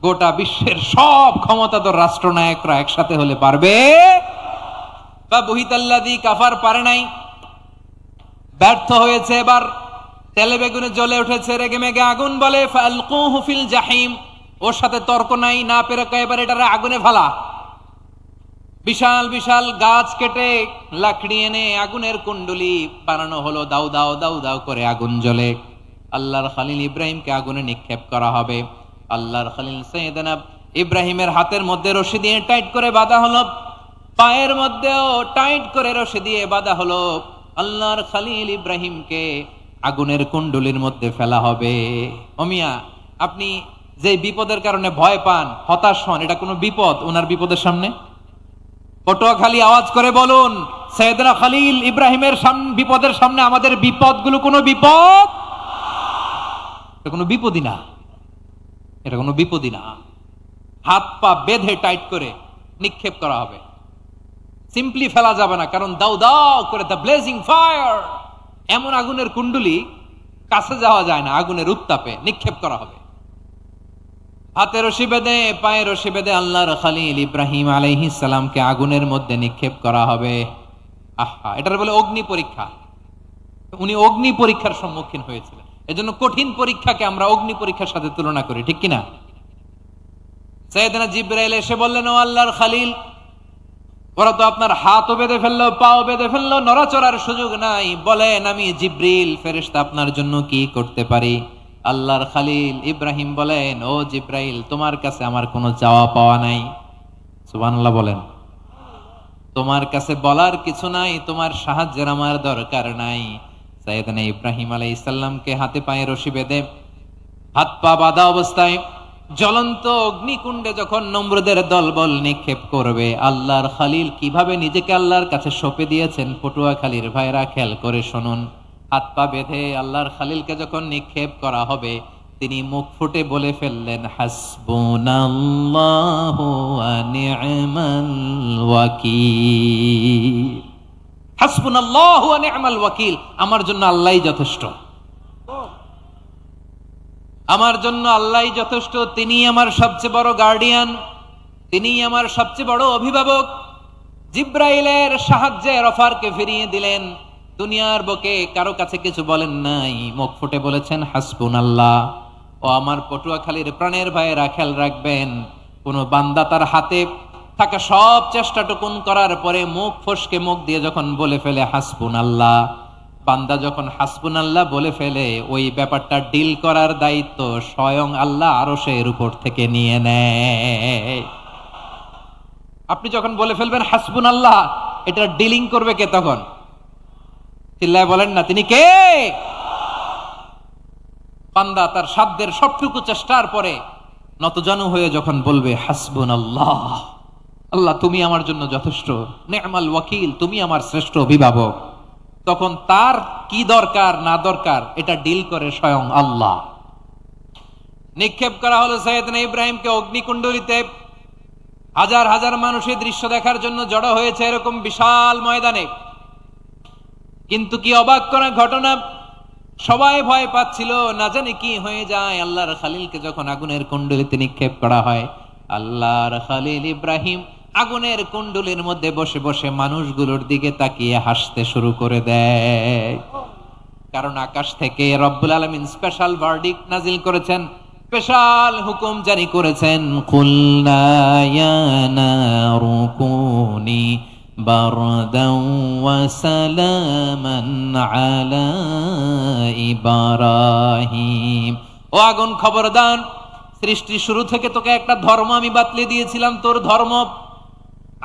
গোটা বিশ্বের সব ক্ষমতাধর রাষ্ট্রনায়করা একসাথে হলে পারবে? বা বুহিতাল্লাযী কাফার পারে নাই, ব্যর্থ হয়েছে। এবার তেলে বেগুনে জ্বলে উঠেছে, রেগে মেগে আগুন বলে ফালকুহু ফিল জাহিম। ওর সাথে তর্ক নাই, না পেরে এবার এটারে আগুনে ফেলা। বিশাল বিশাল গাছ কেটে লাকড়ি এনে আগুনের কুণ্ডলি বানানো হলো, দাউ দাউ দাউ দাউ করে আগুন জ্বলে। আল্লাহর খলিল ইব্রাহিমকে আগুনে নিক্ষেপ করা হবে। আল্লাহর খলিল সাইয়েদনা ইব্রাহিমের হাতের মধ্যে রশি দিয়ে টাইট করে বাঁধা হলো, পায়ের মধ্যেও টাইট করে রশি দিয়ে বাঁধা হলো। আল্লাহর খলিল ইব্রাহিমকে আগুনের কুণ্ডলির মধ্যে ফেলা হবে। ও মিয়া, আপনি যে বিপদের কারণে ভয় পান, হতাশ হন, এটা কোনো বিপদ ওনার বিপদের সামনে? পটুয়াখালী আওয়াজ করে বলুন, সাইয়েদনা খলিল ইব্রাহিমের বিপদের সামনে আমাদের বিপদগুলো কোনো বিপদ? এটা কোনো বিপদই না, এটা কোনো বিপদই না। হাত পা বেঁধে টাইট করে নিক্ষেপ করা হবে, সিম্পলি ফেলা যাবে না, কারণ দাউ দাউ করে দ্য ব্লেজিং ফায়ার, এমন আগুনের কুণ্ডলি, কাছে যাওয়া যায় না, আগুনের উত্তাপে নিক্ষেপ করা হবে। হাতে রশি বেঁধে, পায়ে রশি বেঁধে আল্লাহর খলিল ইব্রাহিম আলাইহিস সালামকে আগুনের মধ্যে নিক্ষেপ করা হবে। আহা, এটার বলে অগ্নি পরীক্ষা। উনি অগ্নি পরীক্ষার সম্মুখীন হয়েছিলেন। এজন্য কঠিন পরীক্ষাকে আমরা অগ্নি পরীক্ষার সাথে তুলনা করি, ঠিক কিনা? সাইয়েদনা জিবরাইল এসে বললেন, ও আল্লাহর খলিল, ওরা তো আপনার হাতও বেঁধে ফেললো, পাও বেঁধে ফেললো, নড়াচড়ার সুযোগ নাই, বলেন আমি জিবরিল ফেরেশতা আপনার জন্য কি করতে পারি? আল্লাহর খলিল ইব্রাহিম বলেন, ও জিবরাইল, তোমার কাছে আমার কোনো চাওয়া পাওয়া নাই। সুবহানাল্লাহ বলেন। তোমার কাছে বলার কিছু নাই, তোমার সাহায্যের আমার দরকার নাই। সাইয়েদনা ইব্রাহিম আলাইহিস সালামকে হাতে পায়ে রশি বেঁধে, হাত পা বাঁধা অবস্থায় জ্বলন্ত অগ্নিকুণ্ডে যখন নমরুদের দলবল নিক্ষেপ করবে, আল্লাহর খলিল কিভাবে নিজেকে আল্লাহর কাছে সঁপে দিয়েছেন, পটুয়াখালীর ভাইরা খেয়াল করে শুনুন। হাত পা বেঁধে আল্লাহর খলিলকে যখন নিক্ষেপ করা হবে, তিনি মুখ ফুটে বলে ফেললেন, হাসবুনাল্লাহু ওয়া নি'মাল ওয়াকিল। হাসবুনাল্লাহু ওয়া নি'মাল ওয়াকিল, আমার জন্য আল্লাহই যথেষ্ট, আমার জন্য আল্লাহই যথেষ্ট। তিনি আমার সবচেয়ে বড় গার্ডিয়ান, তিনি আমার সবচেয়ে বড় অভিভাবক। জিব্রাইলের সাহায্যের অফারকে ফিরিয়ে দিলেন, দুনিয়ার বুকে কারো কাছে কিছু বলেন নাই, মুখ ফুটে বলেছেন হাসবুনাল্লাহ। ও আমার পটুয়াখালীর প্রাণের ভাইয়েরা, খেয়াল রাখবেন, কোন বান্দা তার হাতে থাকা সব চেষ্টাটুকুন করার পরে মুখ ফসকে মুখ দিয়ে যখন বলে ফেলে হাসবুনাল্লাহ, বান্দা যখন হাসবুনাল্লাহ বলে ফেলে, ওই ব্যাপারটা ডিল করার দায়িত্ব স্বয়ং আল্লাহ আরশের উপর থেকে নিয়ে নেয়। আপনি যখন বলে ফেলবেন হাসবুনাল্লাহ, এটা ডিলিং করবে কে তখন? চিল্লায় বলেন না, তিনি কে? বান্দা তার সাধ্যের সবটুকু চেষ্টার পরে নতজানু হয়ে যখন বলবে হাসবুনাল্লাহ, আল্লাহ তুমি আমার জন্য যথেষ্ট, নি'মাল ওয়াকিল, তুমি আমার শ্রেষ্ঠ অভিভাবক, তখন তার কি দরকার না দরকার এটা ডিল করে স্বয়ং আল্লাহ। নিক্ষেপ করা হলো সাইয়েদনা ইব্রাহিমকে অগ্নিকুণ্ডলিতে। হাজার হাজার মানুষের দৃশ্য দেখার জন্য জড়ো হয়েছে এরকম বিশাল ময়দানে। কিন্তু কি অবাক করা ঘটনা, সবাই ভয় পাচ্ছিল, না জানি কি হয়ে যায়। আল্লাহর খলিলকে যখন আগুনের কুণ্ডলিতে নিক্ষেপ করা হয়, আল্লাহর খলিল ইব্রাহিম আগুনের কুণ্ডুলির মধ্যে বসে বসে মানুষগুলোর দিকে তাকিয়ে হাসতে শুরু করে দেয়। কারণ আকাশ থেকে রব্বুল আলামিন স্পেশাল ভার্ডিক্ট নাজিল করেছেন, স্পেশাল হুকুম জারি করেছেন, কুলনা ইয়া নারু কুনি বারদান ওয়া সালামান আলা ইব্রাহিম। ও আগুন খবরদার, সৃষ্টির শুরু থেকে তোকে একটা ধর্ম আমি বাতলে দিয়েছিলাম, তোর ধর্ম,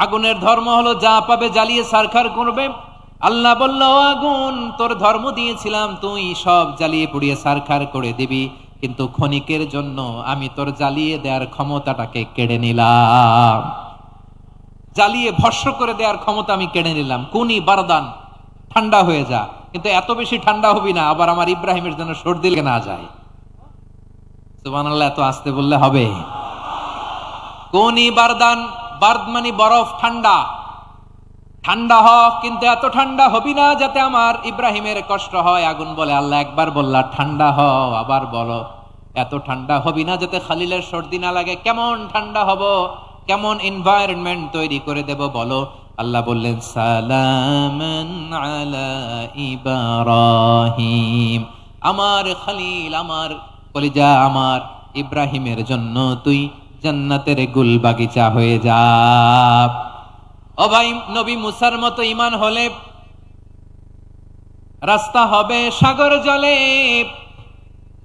আগুনের ধর্ম হলো যা পাবে জ্বালিয়ে ছারখার করবে। আল্লাহ বলল, আগুন তোর ধর্ম দিয়েছিলাম, তুই সব জ্বালিয়ে পুড়িয়ে ছারখার করে দিবি, কিন্তু ক্ষণিকের জন্য আমি তোর জ্বালিয়ে দেওয়ার ক্ষমতাটাকে কেড়ে নিলাম, জ্বালিয়ে ভস্ম করে দেওয়ার ক্ষমতা আমি কেড়ে নিলাম। কুনি বারদান, ঠান্ডা হয়ে যা, কিন্তু এত বেশি ঠান্ডা হবি না আবার আমার ইব্রাহিমের জন্য সর্দি লেগে না যায়। সুবহানাল্লাহ, এত আসতে বললে হবে? কুনি বারদান, বার্দ মানে বরফ, ঠান্ডা, ঠান্ডা হ, কিন্তু এত ঠান্ডা হবি না যাতে আমার ইব্রাহিমের কষ্ট হয়। আগুন বলে, আল্লাহ একবার বললা ঠান্ডা হ, আবার বলো এত ঠান্ডা হবি না যাতে খালিলের সর্দি না লাগে। কেমন ঠান্ডা হব, কেমন এনভায়রনমেন্ট তৈরি করে দেব বলো। আল্লাহ বললেন, সালামান আলা ইব্রাহিম, আমার খলিল, আমার কলিজা, আমার ইব্রাহিমের জন্য তুই জান্নাতের গুল বাগিচা হয়ে যা। ও ভাই, নবী মুসার মতো ঈমান হলে রাস্তা হবে সাগর জলে,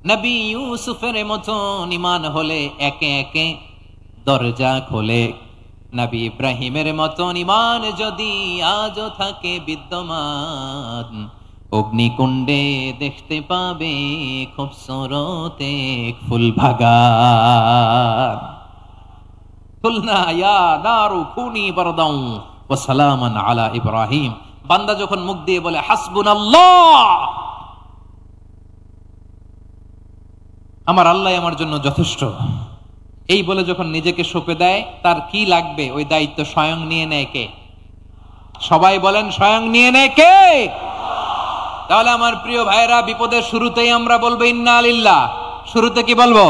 নবী ইউসুফের মতো ঈমান হলে একে একে দরজা খোলে। নবী ইব্রাহিমের মতো ঈমান যদি আজও থাকে বিদ্যমান, অগ্নিকুণ্ডে দেখতে পাবে খুবসুরত এক ফুল বাগান। কুলনা ইয়া নারু কুনি বারদান ওয়া সালামান আলা ইব্রাহিম। বান্দা যখন মুখ দিয়ে বলে হাসবুনাল্লাহ, আমার আল্লাহ আমার জন্য যথেষ্ট, এই বলে যখন নিজেকে সঁপে দেয়, তার কি লাগবে ওই দায়িত্ব স্বয়ং নিয়ে নেয় কে? সবাই বলেন, স্বয়ং নিয়ে নেয় কে? তাহলে আমার প্রিয় ভাইরা, বিপদের শুরুতেই আমরা বলবো ইন্না লিল্লাহ। শুরুতে কি বলবো?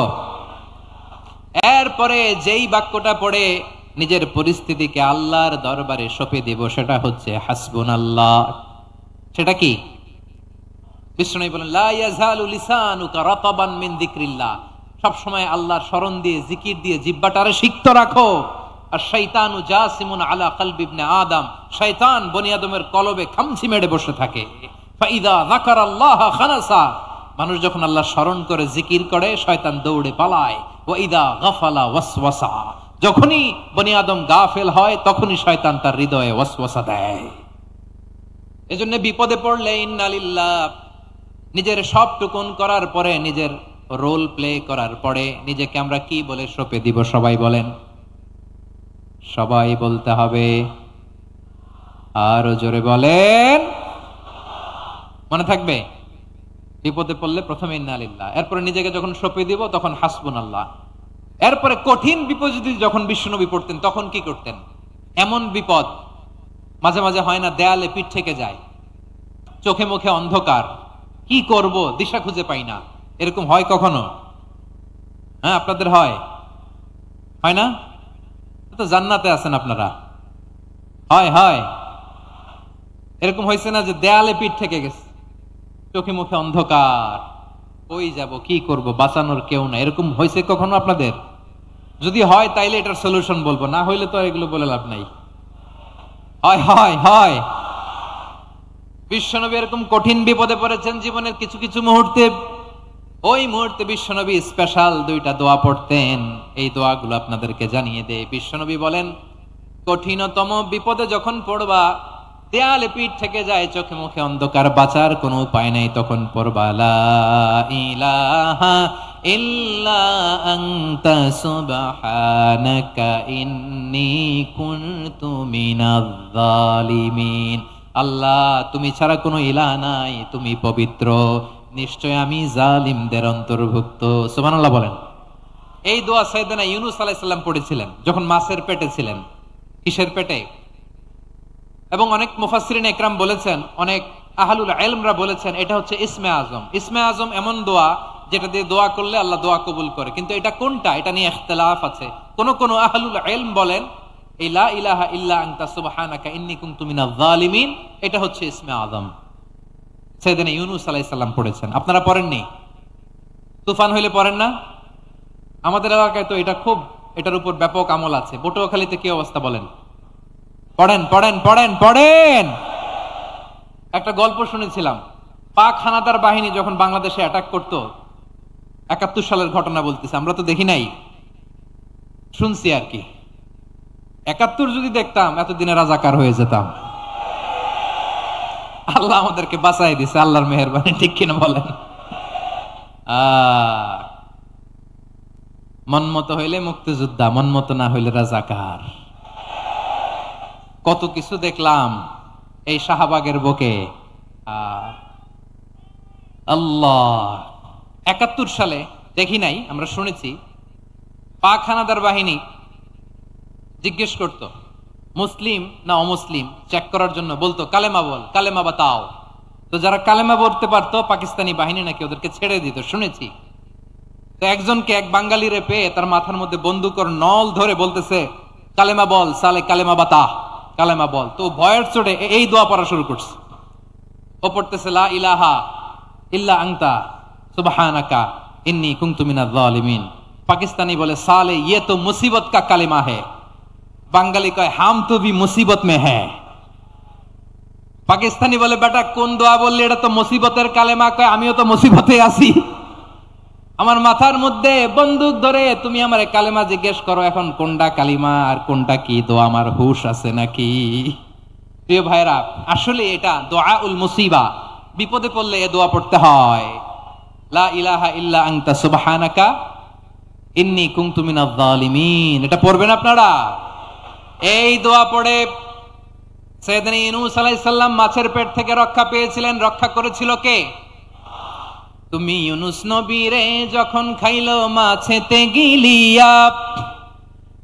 এরপরে যেই বাক্যটা পড়ে নিজের পরিস্থিতিকে আল্লাহর দরবারে সঁপে দিব, সেটা হচ্ছে হাসবুনাল্লাহ। সেটা কি? বিষ্ণু বলেন, লা ইয়াজালু লিসানুকা রাতাবান মিন যিকরিল্লাহ, সব সময় আল্লাহর স্মরণ দিয়ে, জিকির দিয়ে জিহ্বাটারে সিক্ত রাখো। আর শয়তানু জাসিমুন আলা কলবি ইবনে আদম, শয়তান বনি আদমের কলবে খামচি মেরে বসে থাকে। ফাইদা যাকারাল্লাহ খানাসা, মানুষ যখন আল্লাহ স্মরণ করে, জিকির করে, শয়তান দৌড়ে পালায়। ওয়া ইদা গাফালা ওয়াসওয়াসা, যখনই বনি আদম গাফেল হয় তখনই শয়তান তার হৃদয়ে ওয়াসওয়াসা দেয়। এজন্য বিপদে পড়লে ইন্না লিল্লাহ, নিজের সব টুকুন করার পরে, নিজের রোল প্লে করার পরে নিজেকে আমরা কি বলে সঁপে দিব? সবাই বলেন, সবাই বলতে হবে, আরো জোরে বলেন, মনে থাকবে? বিপদে পড়লে প্রথমে ইন্না লিল্লাহ, এরপরে নিজেকে যখন সঁপে দিব তখন হাসবুনাল্লাহ। এরপরে কঠিন বিপদ যদি যখন বিশ্বনবী পড়তেন তখন কি করতেন? এমন বিপদ মাঝে মাঝে হয় না, দেয়ালে পিঠ থেকে যায়, চোখে মুখে অন্ধকার, কি করব দিশা খুঁজে পাই না, এরকম হয় কখনো? হ্যাঁ, আপনাদের হয়? হয় না? তো জান্নাতে আছেন আপনারা। হয় হয়, এরকম হয়েছে না যে দেয়ালে পিঠ থেকে গেছে, চোখে মুখে অন্ধকার, কই যাব, কি করব, বাঁচানোর কেউ না, এরকম হয়েছে কখনো আপনাদের? যদি হয় তাইলে এটার সলিউশন বলবো, না হইলে তো এগুলো বলে লাভ নাই। হয় হয় হয়। বিশ্বনবী এরকম কঠিন বিপদে পড়েছেন জীবনের কিছু কিছু মুহূর্তে। ওই মুহূর্তে বিশ্বনবী স্পেশাল দুইটা দোয়া পড়তেন, এই দোয়াগুলো আপনাদেরকে জানিয়ে দেয়। বিশ্বনবী বলেন, কঠিনতম বিপদে যখন পড়বা, দেয়ালে পিঠ থেকে যায়, চোখে মুখে অন্ধকার, বাঁচার কোনো উপায় নাই, তখন পড়বা লা ইলাহা ইল্লা আনতা সুবহানাকা ইন্নী কুনতু মিনাজ জালিমিন। আল্লাহ, তুমি ছাড়া কোনো ইলাহ নাই, তুমি পবিত্র, নিশ্চয় আমি জালিমদের অন্তর্ভুক্ত। সুবহানাল্লাহ বলেন। এই দোয়া সাইয়েদনা ইউনূস আলাইহিস সালাম পড়েছিলেন যখন মাছের পেটে ছিলেন। কিসের পেটে? এবং অনেক মুফাসসিরিন ইকরাম বলেছেন, অনেক আহলুল ইলমরা বলেছেন, এটা হচ্ছে ইসমে আজম। ইসমে আজম এমন দোয়া যেটা দিয়ে দোয়া করলে আল্লাহ দোয়া কবুল করে, কিন্তু এটা কোনটা, এটা নিয়ে ইখতিলাফ আছে। কোন কোন আহলুল ইলম বলেন এই লা ইলাহা ইল্লা আনতা সুবহানাকা ইন্নী কুনতু মিনাজ জালিমিন, এটা হচ্ছে ইসমে আযম। সাইয়েদনা ইউনূস আলাইহিস সালাম পড়েছেন, আপনারা পড়েননি? তুফান হইলে পড়েন না? আমাদের এলাকায় তো এটা খুব, এটার উপর ব্যাপক আমল আছে। পটুয়াখালীতে কি অবস্থা বলেন? পড়েন পড়েন পড়েন পড়েন। একটা গল্প শুনেছিলাম, পাক হানাদার বাহিনী যখন বাংলাদেশে অ্যাটাক করতো, ৭১ সালের ঘটনা বলতেছে, আমরা তো দেখি নাই, শুনছি আর কি। ৭১ যদি দেখতাম এতদিনে রাজাকার হয়ে যেতাম। আল্লাহ আমাদেরকে বাঁচাই দিছে, আল্লাহর মেহেরবানি, ঠিক কিনা বলেন? মন মতো হইলে মুক্তিযোদ্ধা, মন মতো না হইলে রাজাকার। কত কিছু দেখলাম এই শাহবাগের বুকে। আল্লাহ, ৭১ সালে দেখি নাই, আমরা শুনেছি পাক হানাদার বাহিনী জিজ্ঞেস করত মুসলিম না অমুসলিম চেক করার জন্য, বলতো কালেমা বল, কালেমা বাতাও। তো যারা কালেমা বলতে পারতো পাকিস্তানি বাহিনী নাকি ওদেরকে ছেড়ে দিত, শুনেছি। তো একজনকে, এক বাঙালিরে পেয়ে তার মাথার মধ্যে বন্দুকর নল ধরে বলতেছে কালেমা বল সালে, কালেমা বাতা, কালেমা বল। তো ভয়ের চোটে এই দোয়া পড়া শুরু করছে। ও পড়তেছে লা ইলাহা ইল্লা আনতা সুবহানাকা ইন্নী কুনতু মিনাজ জালিমিন। পাকিস্তানি বলে সালে ये तो मुसीबत का কালেমা है। বাঙালি কয় হাম তো ভি মুসিবত মে হ্যায়। পাকিস্তানি বলে বেটা কোন দোয়া বললি, এটা তো মুসিবতের কালেমা। কয় আমিও তো মুসিবতে আছি, আমার মাথার মধ্যে বন্দুক ধরে তুমি আমার কালেমা জিজ্ঞেস করো, এখন কোনটা কালিমা আর কোনটা কি দোয়া আমার হুশ আছে নাকি? প্রিয় ভাইরা, আসলে এটা দোয়াউল মুসিবা, বিপদে পড়লে এ দোয়া পড়তে হয়। লা ইলাহা ইল্লা আনতা সুবহানাকা ইন্নী কুনতু মিনাজ জালিমিন, এটা পড়বেন আপনারা। এই দোয়া পড়ে সাইয়েদনা ইউনূস আলাইহিস সালাম মাছের পেট থেকে রক্ষা পেয়েছিলেন। রক্ষা করেছিল কে? তুমি ইউনূস নবীরে যখন খাইলো মাছেতে গিলিয়া,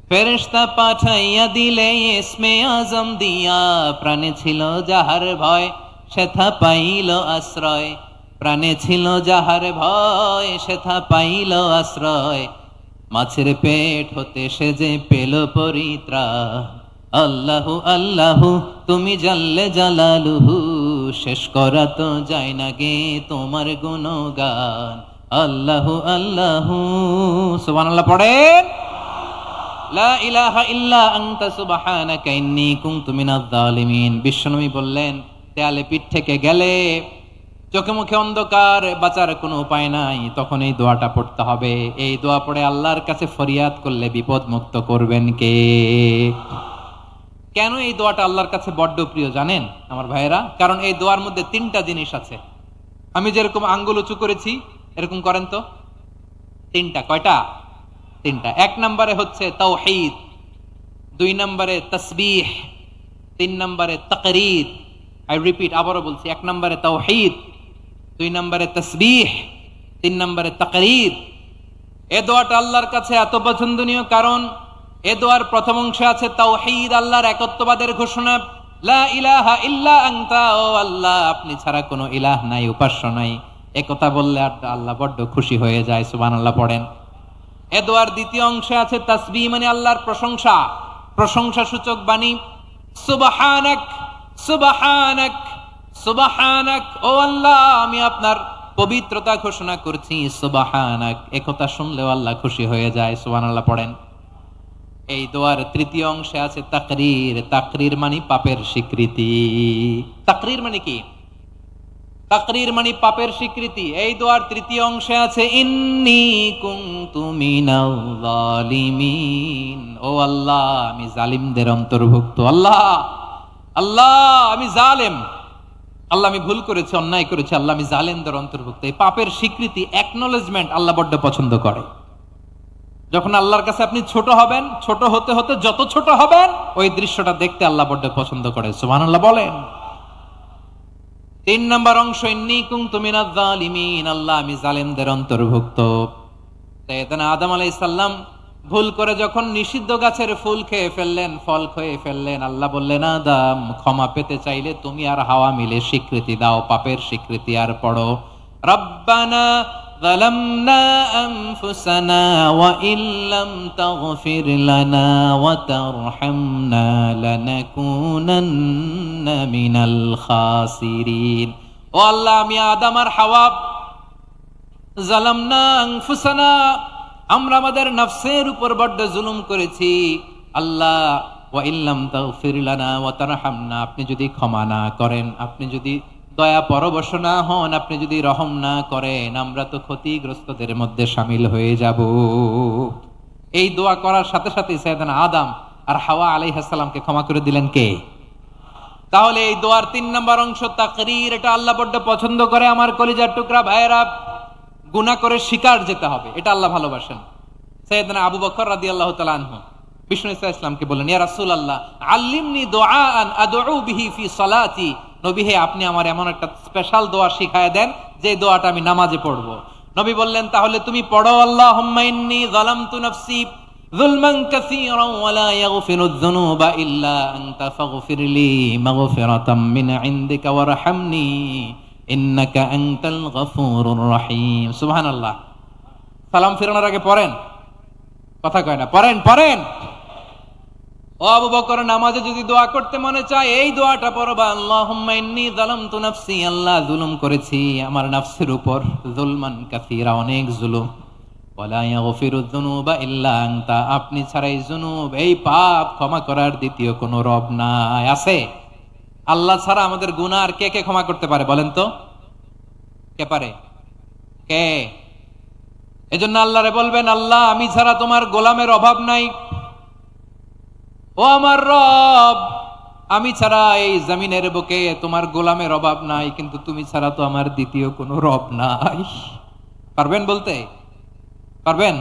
ফেরেশতা পাঠাইয়া দিলে ইসমে আযম দিয়া। প্রাণে ছিল যাহার ভয় সেথা পাইল আশ্রয়, প্রাণে ছিল যাহার ভয় সেথা পাইল আশ্রয়। মাছের পেট হতে সে যে পেল পরিত্রাণ। আল্লাহু আল্লাহু তুমি জাল্লে জালালুহু, শেষ করা তো যায় না গে তোমার গুণগান। আল্লাহু আল্লাহু, সুবহানাল্লাহ পড়েন। লা ইলাহা ইল্লা আনতা সুবহানাকা ইন্নী কুনতু মিনাজ জালিমিন। বিশ্বনবী বললেন, দেয়ালে পিঠ থেকে গেলে, চোখে মুখে অন্ধকার, বাঁচার কোনো উপায় নাই, তখন এই দোয়াটা পড়তে হবে। এই দোয়া পড়ে আল্লাহর কাছে ফরিয়াদ করলে বিপদ মুক্ত করবেন কে? কেন এই দোয়াটা আল্লাহর কাছে বড্ড প্রিয় জানেন আমার ভাইয়েরা? কারণ এই দোয়ার মধ্যে 3টা জিনিস আছে। আমি যেরকম আঙ্গুল উঁচু করেছি এরকম করেন তো। 3টা, কয়টা? 3টা। 1 নম্বরে হচ্ছে তাওহীদ, 2 নম্বরে তাসবিহ, 3 নম্বরে তাকরীর। আই রিপিট, আবারও বলছি, 1 নম্বরে তাওহীদ, 2 নম্বরে তাসবিহ, 3 নম্বরে তাকরীর। এই দোয়াটা আল্লাহর কাছে এত পছন্দনীয় কারণ এ দোয়ার প্রথম অংশে আছে তাওহীদ, আল্লাহর একত্ববাদের ঘোষণা। লা ইলাহা ইল্লা আনতা, ও আল্লাহ আপনি ছাড়া কোনো ইলাহ নাই, উপাস্য নাই, একথা বললে আল্লাহ বড্ড খুশি হয়ে যায়। সুবহানাল্লাহ পড়েন। এ দোয়ার দ্বিতীয় অংশে আছে তাসবিহ, মানে আল্লাহর প্রশংসা, প্রশংসা সূচক বাণী। সুবহানাক সুবহানাক সুবহানাক, ও আল্লাহ আমি আপনার পবিত্রতা ঘোষণা করছি, সুবহানাক। একথা শুনলেও আল্লাহ খুশি হয়ে যায়। সুবহানাল্লাহ পড়েন। এই দোয়ার তৃতীয় অংশে আছে তাকরীর, তাকরীর মানে পাপের স্বীকৃতি। তাকরীর মানে কি? তাকরীর মানে পাপের স্বীকৃতি। এই দোয়ার তৃতীয় অংশে আছে ইন্নী কুনতু মিনাল জালিমিন, ও আল্লাহ আমি জালিমদের অন্তর্ভুক্ত। আল্লাহ আল্লাহ আমি জালেম, আল্লাহ আমি ভুল করেছি, অন্যায় করেছি, আল্লাহ আমি জালেমদের অন্তর্ভুক্ত। এই পাপের স্বীকৃতি, অ্যাকনলেজমেন্ট আল্লাহ বড্ড পছন্দ করে। যখন আল্লাহর কাছে আপনি ছোট হবেন, ছোট হতে হতে যত ছোট হবেন ওই দৃশ্যটা দেখতে আল্লাহ বড্ড পছন্দ করে। সুবহানাল্লাহ বলেন। 3 নম্বর অংশ ইন্নী কুনতু মিনাজ জালিমিন, আল্লাহ আমি জালেমদের অন্তর্ভুক্ত। সাইয়েদনা আদম আলাইহিস সালাম ভুল করে যখন নিষিদ্ধ গাছের ফুল খেয়ে ফেললেন, ফল খেয়ে ফেললেন, আল্লাহ বললেন আদম ক্ষমা পেতে চাইলে তুমি আর হাওয়া মিলে স্বীকৃতি দাও, পাপের স্বীকৃতি। আর পড়ো রব্বানা ظلمنا أنفسنا وإن لم تغفر لنا وترحمنا لنكونن من الخاسرين ও আল্লাহ আমি আদম আর হাওয়া জালামনা আনফুসানা আমরা আমাদের নফসের উপর বড় জুলুম করেছি আল্লাহ ওয়া ইল্লাম তাগফির লানা ওয়া তারহামনা আপনি যদি ক্ষমা না করেন আপনি যদি দয়া পরবশ না হন আপনি যদি রহম না করেন আমরা তো ক্ষতিগ্রস্তদের মধ্যে শামিল হয়ে যাব এই দোয়া করার সাথে সাথে সাইয়েদনা আদম আর হাওয়া আলাইহিস সালামকে ক্ষমা করে দিলেন কে তাহলে এই দোয়ার 3 নম্বর অংশ তাকরীর এটা আল্লাহ বড় পছন্দ করে আমার কলিজার টুকরা ভাইয়েরা গুনাহ করে স্বীকার যেতে হবে এটা আল্লাহ ভালোবাসেন সাইয়েদনা আবু বকর রাদিয়াল্লাহু তাআলা আনহু বিষ্ণু ইসলামকে বললেন ইয়া রাসূলুল্লাহ আল্লিমনি দুআআন আদউ বিহি ফি সালাতি নবী হে আপনি আমার এমন একটা স্পেশাল দোয়া শিখায় দেন যে দোয়াটা আমি নামাজে পড়ব নবী বললেন তাহলে তুমি পড়ো আল্লাহুম্মা ইন্নী যালামতু নাফসি যুলমান কাসীরান ওয়া লা ইয়াগফিরুয যুনুবা ইল্লা আনতা ফাগফিরলি মাগফিরাতাম মিন ইনদিকা ওয়ারহামনি ইন্নাকা আনতাল গফুরুর রহিম সুবহানাল্লাহ সালাম ফিরানোর আগে পড়েন কথা কয় না পড়েন ও আবু বকর নামাজে যদি দোয়া করতে মনে চায় এই দোয়াটা পড়বা আল্লাহুম্মা ইন্নী যালামতু নাফসি আল্লাহ জুলুম করেছি আমার নফসের উপর যুলমান কাসীরা অনেক জুলুম ওয়ালা ইয়াগফিরুয যুনুবা ইল্লা আনতা আপনি ছাড়া এই যুনুব এই পাপ ক্ষমা করার দ্বিতীয় কোনো রব নাই আছে আল্লাহ ছাড়া আমাদের গুনাহ আর কে কে ক্ষমা করতে পারে বলেন তো কে পারে কে এজন্য আল্লাহরে বলবেন আল্লাহ আমি ছাড়া তোমার গোলামের অভাব নাই ও আমার রব আমি ছাড়া এই জমিনের বুকে তোমার গোলামের অভাব নাই কিন্তু তুমি ছাড়া তো আমার দ্বিতীয় কোনো রব নাই পারবেন বলতে পারবেন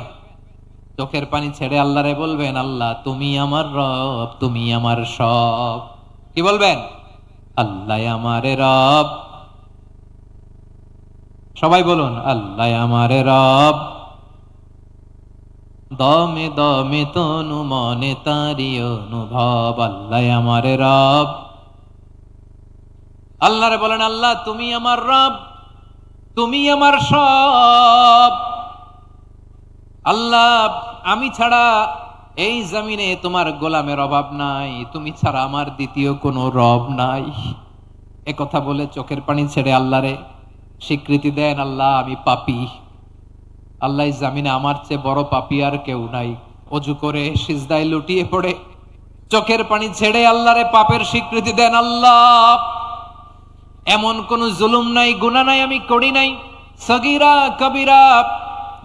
চোখের পানি ছেড়ে আল্লাহরে বলবেন আল্লাহ তুমি আমার রব তুমি আমার সব কি বলবেন আল্লাহ আমারে রব সবাই বলুন আল্লাহ আমারে রব দমে দমে তনু মনে তারি অনুভব আল্লাহ আমারে রব আল্লাহরে বলেন আল্লাহ তুমি আমার রব তুমি আমার সব আল্লাহ আমি ছাড়া এই জমিনে তোমার গোলামের অভাব নাই তুমি ছাড়া আমার দ্বিতীয় কোনো রব নাই এ কথা বলে চোখের পানি ছেড়ে আল্লাহরে স্বীকৃতি দেন আল্লাহ আমি পাপী আল্লাহ জামিনে আমার চেয়ে বড় পাপী আর কেউ নাই ওযু করে সিজদায় লুটিয়ে পড়ে চোখের পানি ছেড়ে আল্লাহরে পাপের স্বীকৃতি দেন আল্লাহ এমন কোন জুলুম নাই গুনাহ নাই আমি করি নাই সগীরা কবিরা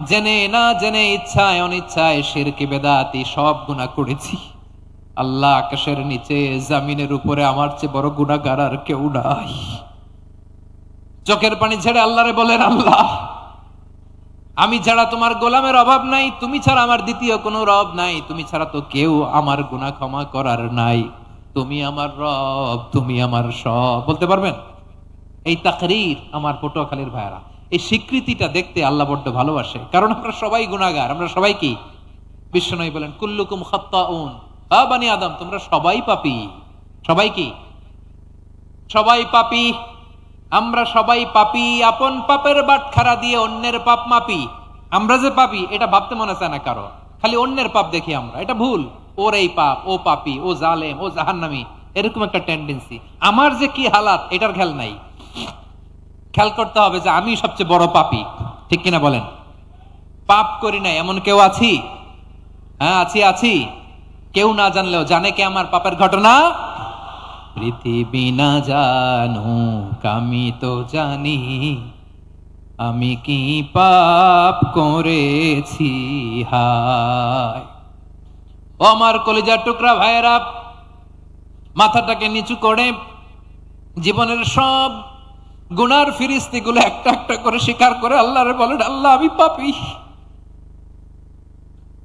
জেনে না জেনে ইচ্ছায় অনিচ্ছায় শিরকি বেদাতি সব গুনাহ করেছি আল্লাহ আকাশের নিচে জমিনের উপরে আমার চেয়ে বড় গুনাহগার আর কেউ নাই চোখের পানি ছেড়ে আল্লাহরে বলেন আল্লাহ আমি ছাড়া তোমার গোলামের অভাব নাই তুমি ছাড়া আমার দ্বিতীয় কোনো রব নাই তুমি ছাড়া তো কেউ আমার গুনাহ ক্ষমা করার নাই তুমি আমার রব তুমি আমার সব বলতে পারবেন এই তাকরীর আমার পটুয়াখালীর ভাইরা এই স্বীকৃতিটা দেখতে আল্লাহ বড্ড ভালোবাসে কারণ আমরা সবাই গুনাহগার আমরা সবাই কি বিশ্বনবী বলেন কুল্লুকুম খাত্তাউন আ বনি আদম তোমরা সবাই পাপী সবাই কি সবাই পাপী আমরা সবাই পাপী আপন পাপের বাটখারা দিয়ে অন্যের পাপ মাপি আমরা যে পাপী এটা ভাবতে মনে চায় না কারো খালি অন্যের পাপ দেখি আমরা এটা ভুল ওর এই পাপ ও পাপী ও জালেম ও জাহান্নামী এরকম একটা টেন্ডেন্সি আমার যে কি হালাত এটার খেয়াল নাই খেয়াল করতে হবে যে আমি সবচেয়ে বড় পাপী ঠিক কিনা বলেন পাপ করি না এমন কেউ আছি হ্যাঁ আছি কেউ না জানলেও জানে কে আমার পাপের ঘটনা পৃথিবী না জানুক আমি তো জানি আমি কি পাপ করেছি হায় ও আমার কলিজার টুকরা ভাইয়েরা মাথাটাকে নিচু করে জীবনের সব গুনার ফিরিস্তিগুলো একটা একটা করে স্বীকার করে আল্লাহরে বলেন আল্লাহ আমি পাপী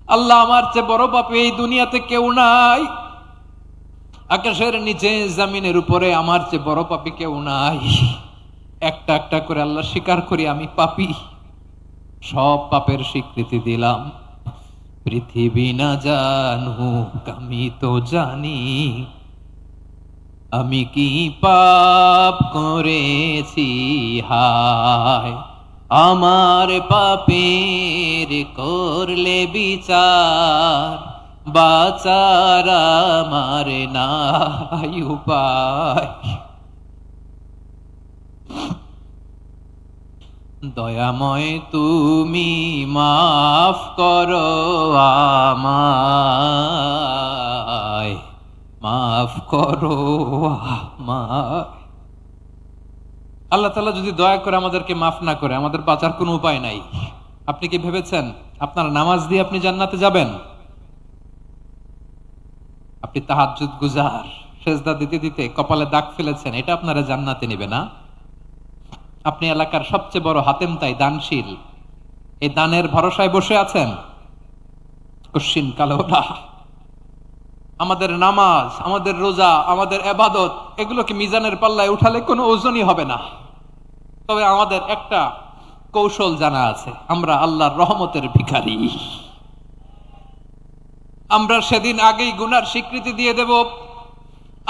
আল্লাহ আমার চেয়ে বড় পাপী এই দুনিয়াতে কেউ নাই আকাশের নিচে জমিনের উপরে আমার চেয়ে বড় পাপী কেউ নাই একটা একটা করে আল্লাহ স্বীকার করি আমি পাপী সব পাপের স্বীকৃতি দিলাম পৃথিবী না জানুক আমি তো জানি আমি কি পাপ করেছি হায় আমার পাপের করলে বিচার, বাঁচার আমার নাই উপায়। দয়াময় তুমি মাফ করো আমায়, মাফ করো আমায়। আল্লাহ তাআলা যদি দয়া করে আমাদেরকে মাফ না করে, আমাদের বাঁচার কোনো উপায় নাই। আপনি কি ভেবেছেন আপনার নামাজ দিয়ে আপনি জান্নাতে যাবেন? আপনি তাহাজ্জুদ গুজার, সেজদা দিতে দিতে কপালে দাগ ফেলেছেন, এটা আপনারা জান্নাতে নেবে না? আপনি এলাকার সবচেয়ে বড় হাতেম তাই দানশীল, এই দানের ভরসায় বসে আছেন, কশিন কালো না। আমাদের নামাজ, আমাদের রোজা, আমাদের ইবাদত, এগুলোকে মিজানের পাল্লায় উঠালে কোনো ওজনই হবে না। তবে আমাদের একটা কৌশল জানা আছে, আমরা আল্লাহর রহমতের ভিখারি। আমরা সেদিন আগেই গুনার স্বীকৃতি দিয়ে দেব।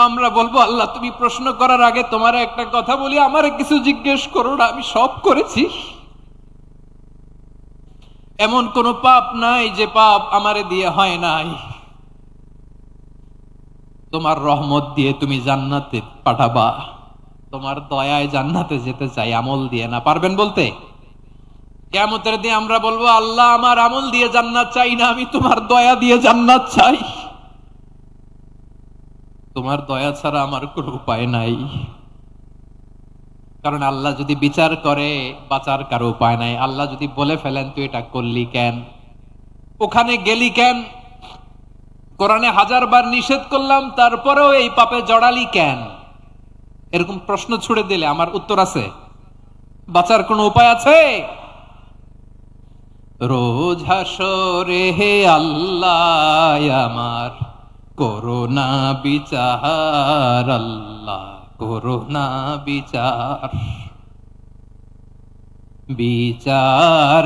আমরা বলবো, আল্লাহ তুমি প্রশ্ন করার আগে তোমার একটা কথা বলি, আমারে কিছু জিজ্ঞেস করো না, আমি সব করেছি। এমন কোন পাপ নাই যে পাপ আমারে দিয়ে হয় নাই। তোমার রহমত দিয়ে তুমি জান্নাতে পাঠাবা, তোমার দয়ায় জান্নাতে যেতে চাই, আমল দিয়ে না। পারবেন বলতে? কিয়ামতের দিন আমরা বলবো, আল্লাহ আমার আমল দিয়ে জান্নাত চাই না, আমি তোমার দয়া দিয়ে জান্নাত চাই। তোমার দয়া ছাড়া আমার কোনো উপায় নাই। কারণ আল্লাহ যদি বিচার করে, বাঁচার কারো উপায় নাই। আল্লাহ যদি বলে ফেলেন তুই এটা করলি কেন, ওখানে গেলি কেন, কোরআনে 1000 বার নিষেধ করলাম তারপরেও এই পাপে জড়ালি কেন, এরকম প্রশ্ন ছুড়ে দিলে আমার উত্তর আছে? বাঁচার কোনো উপায় আছে? রোজ হাসরে হে আল্লাহ আমার করোনা বিচার, আল্লাহ করোনা বিচার, বিচার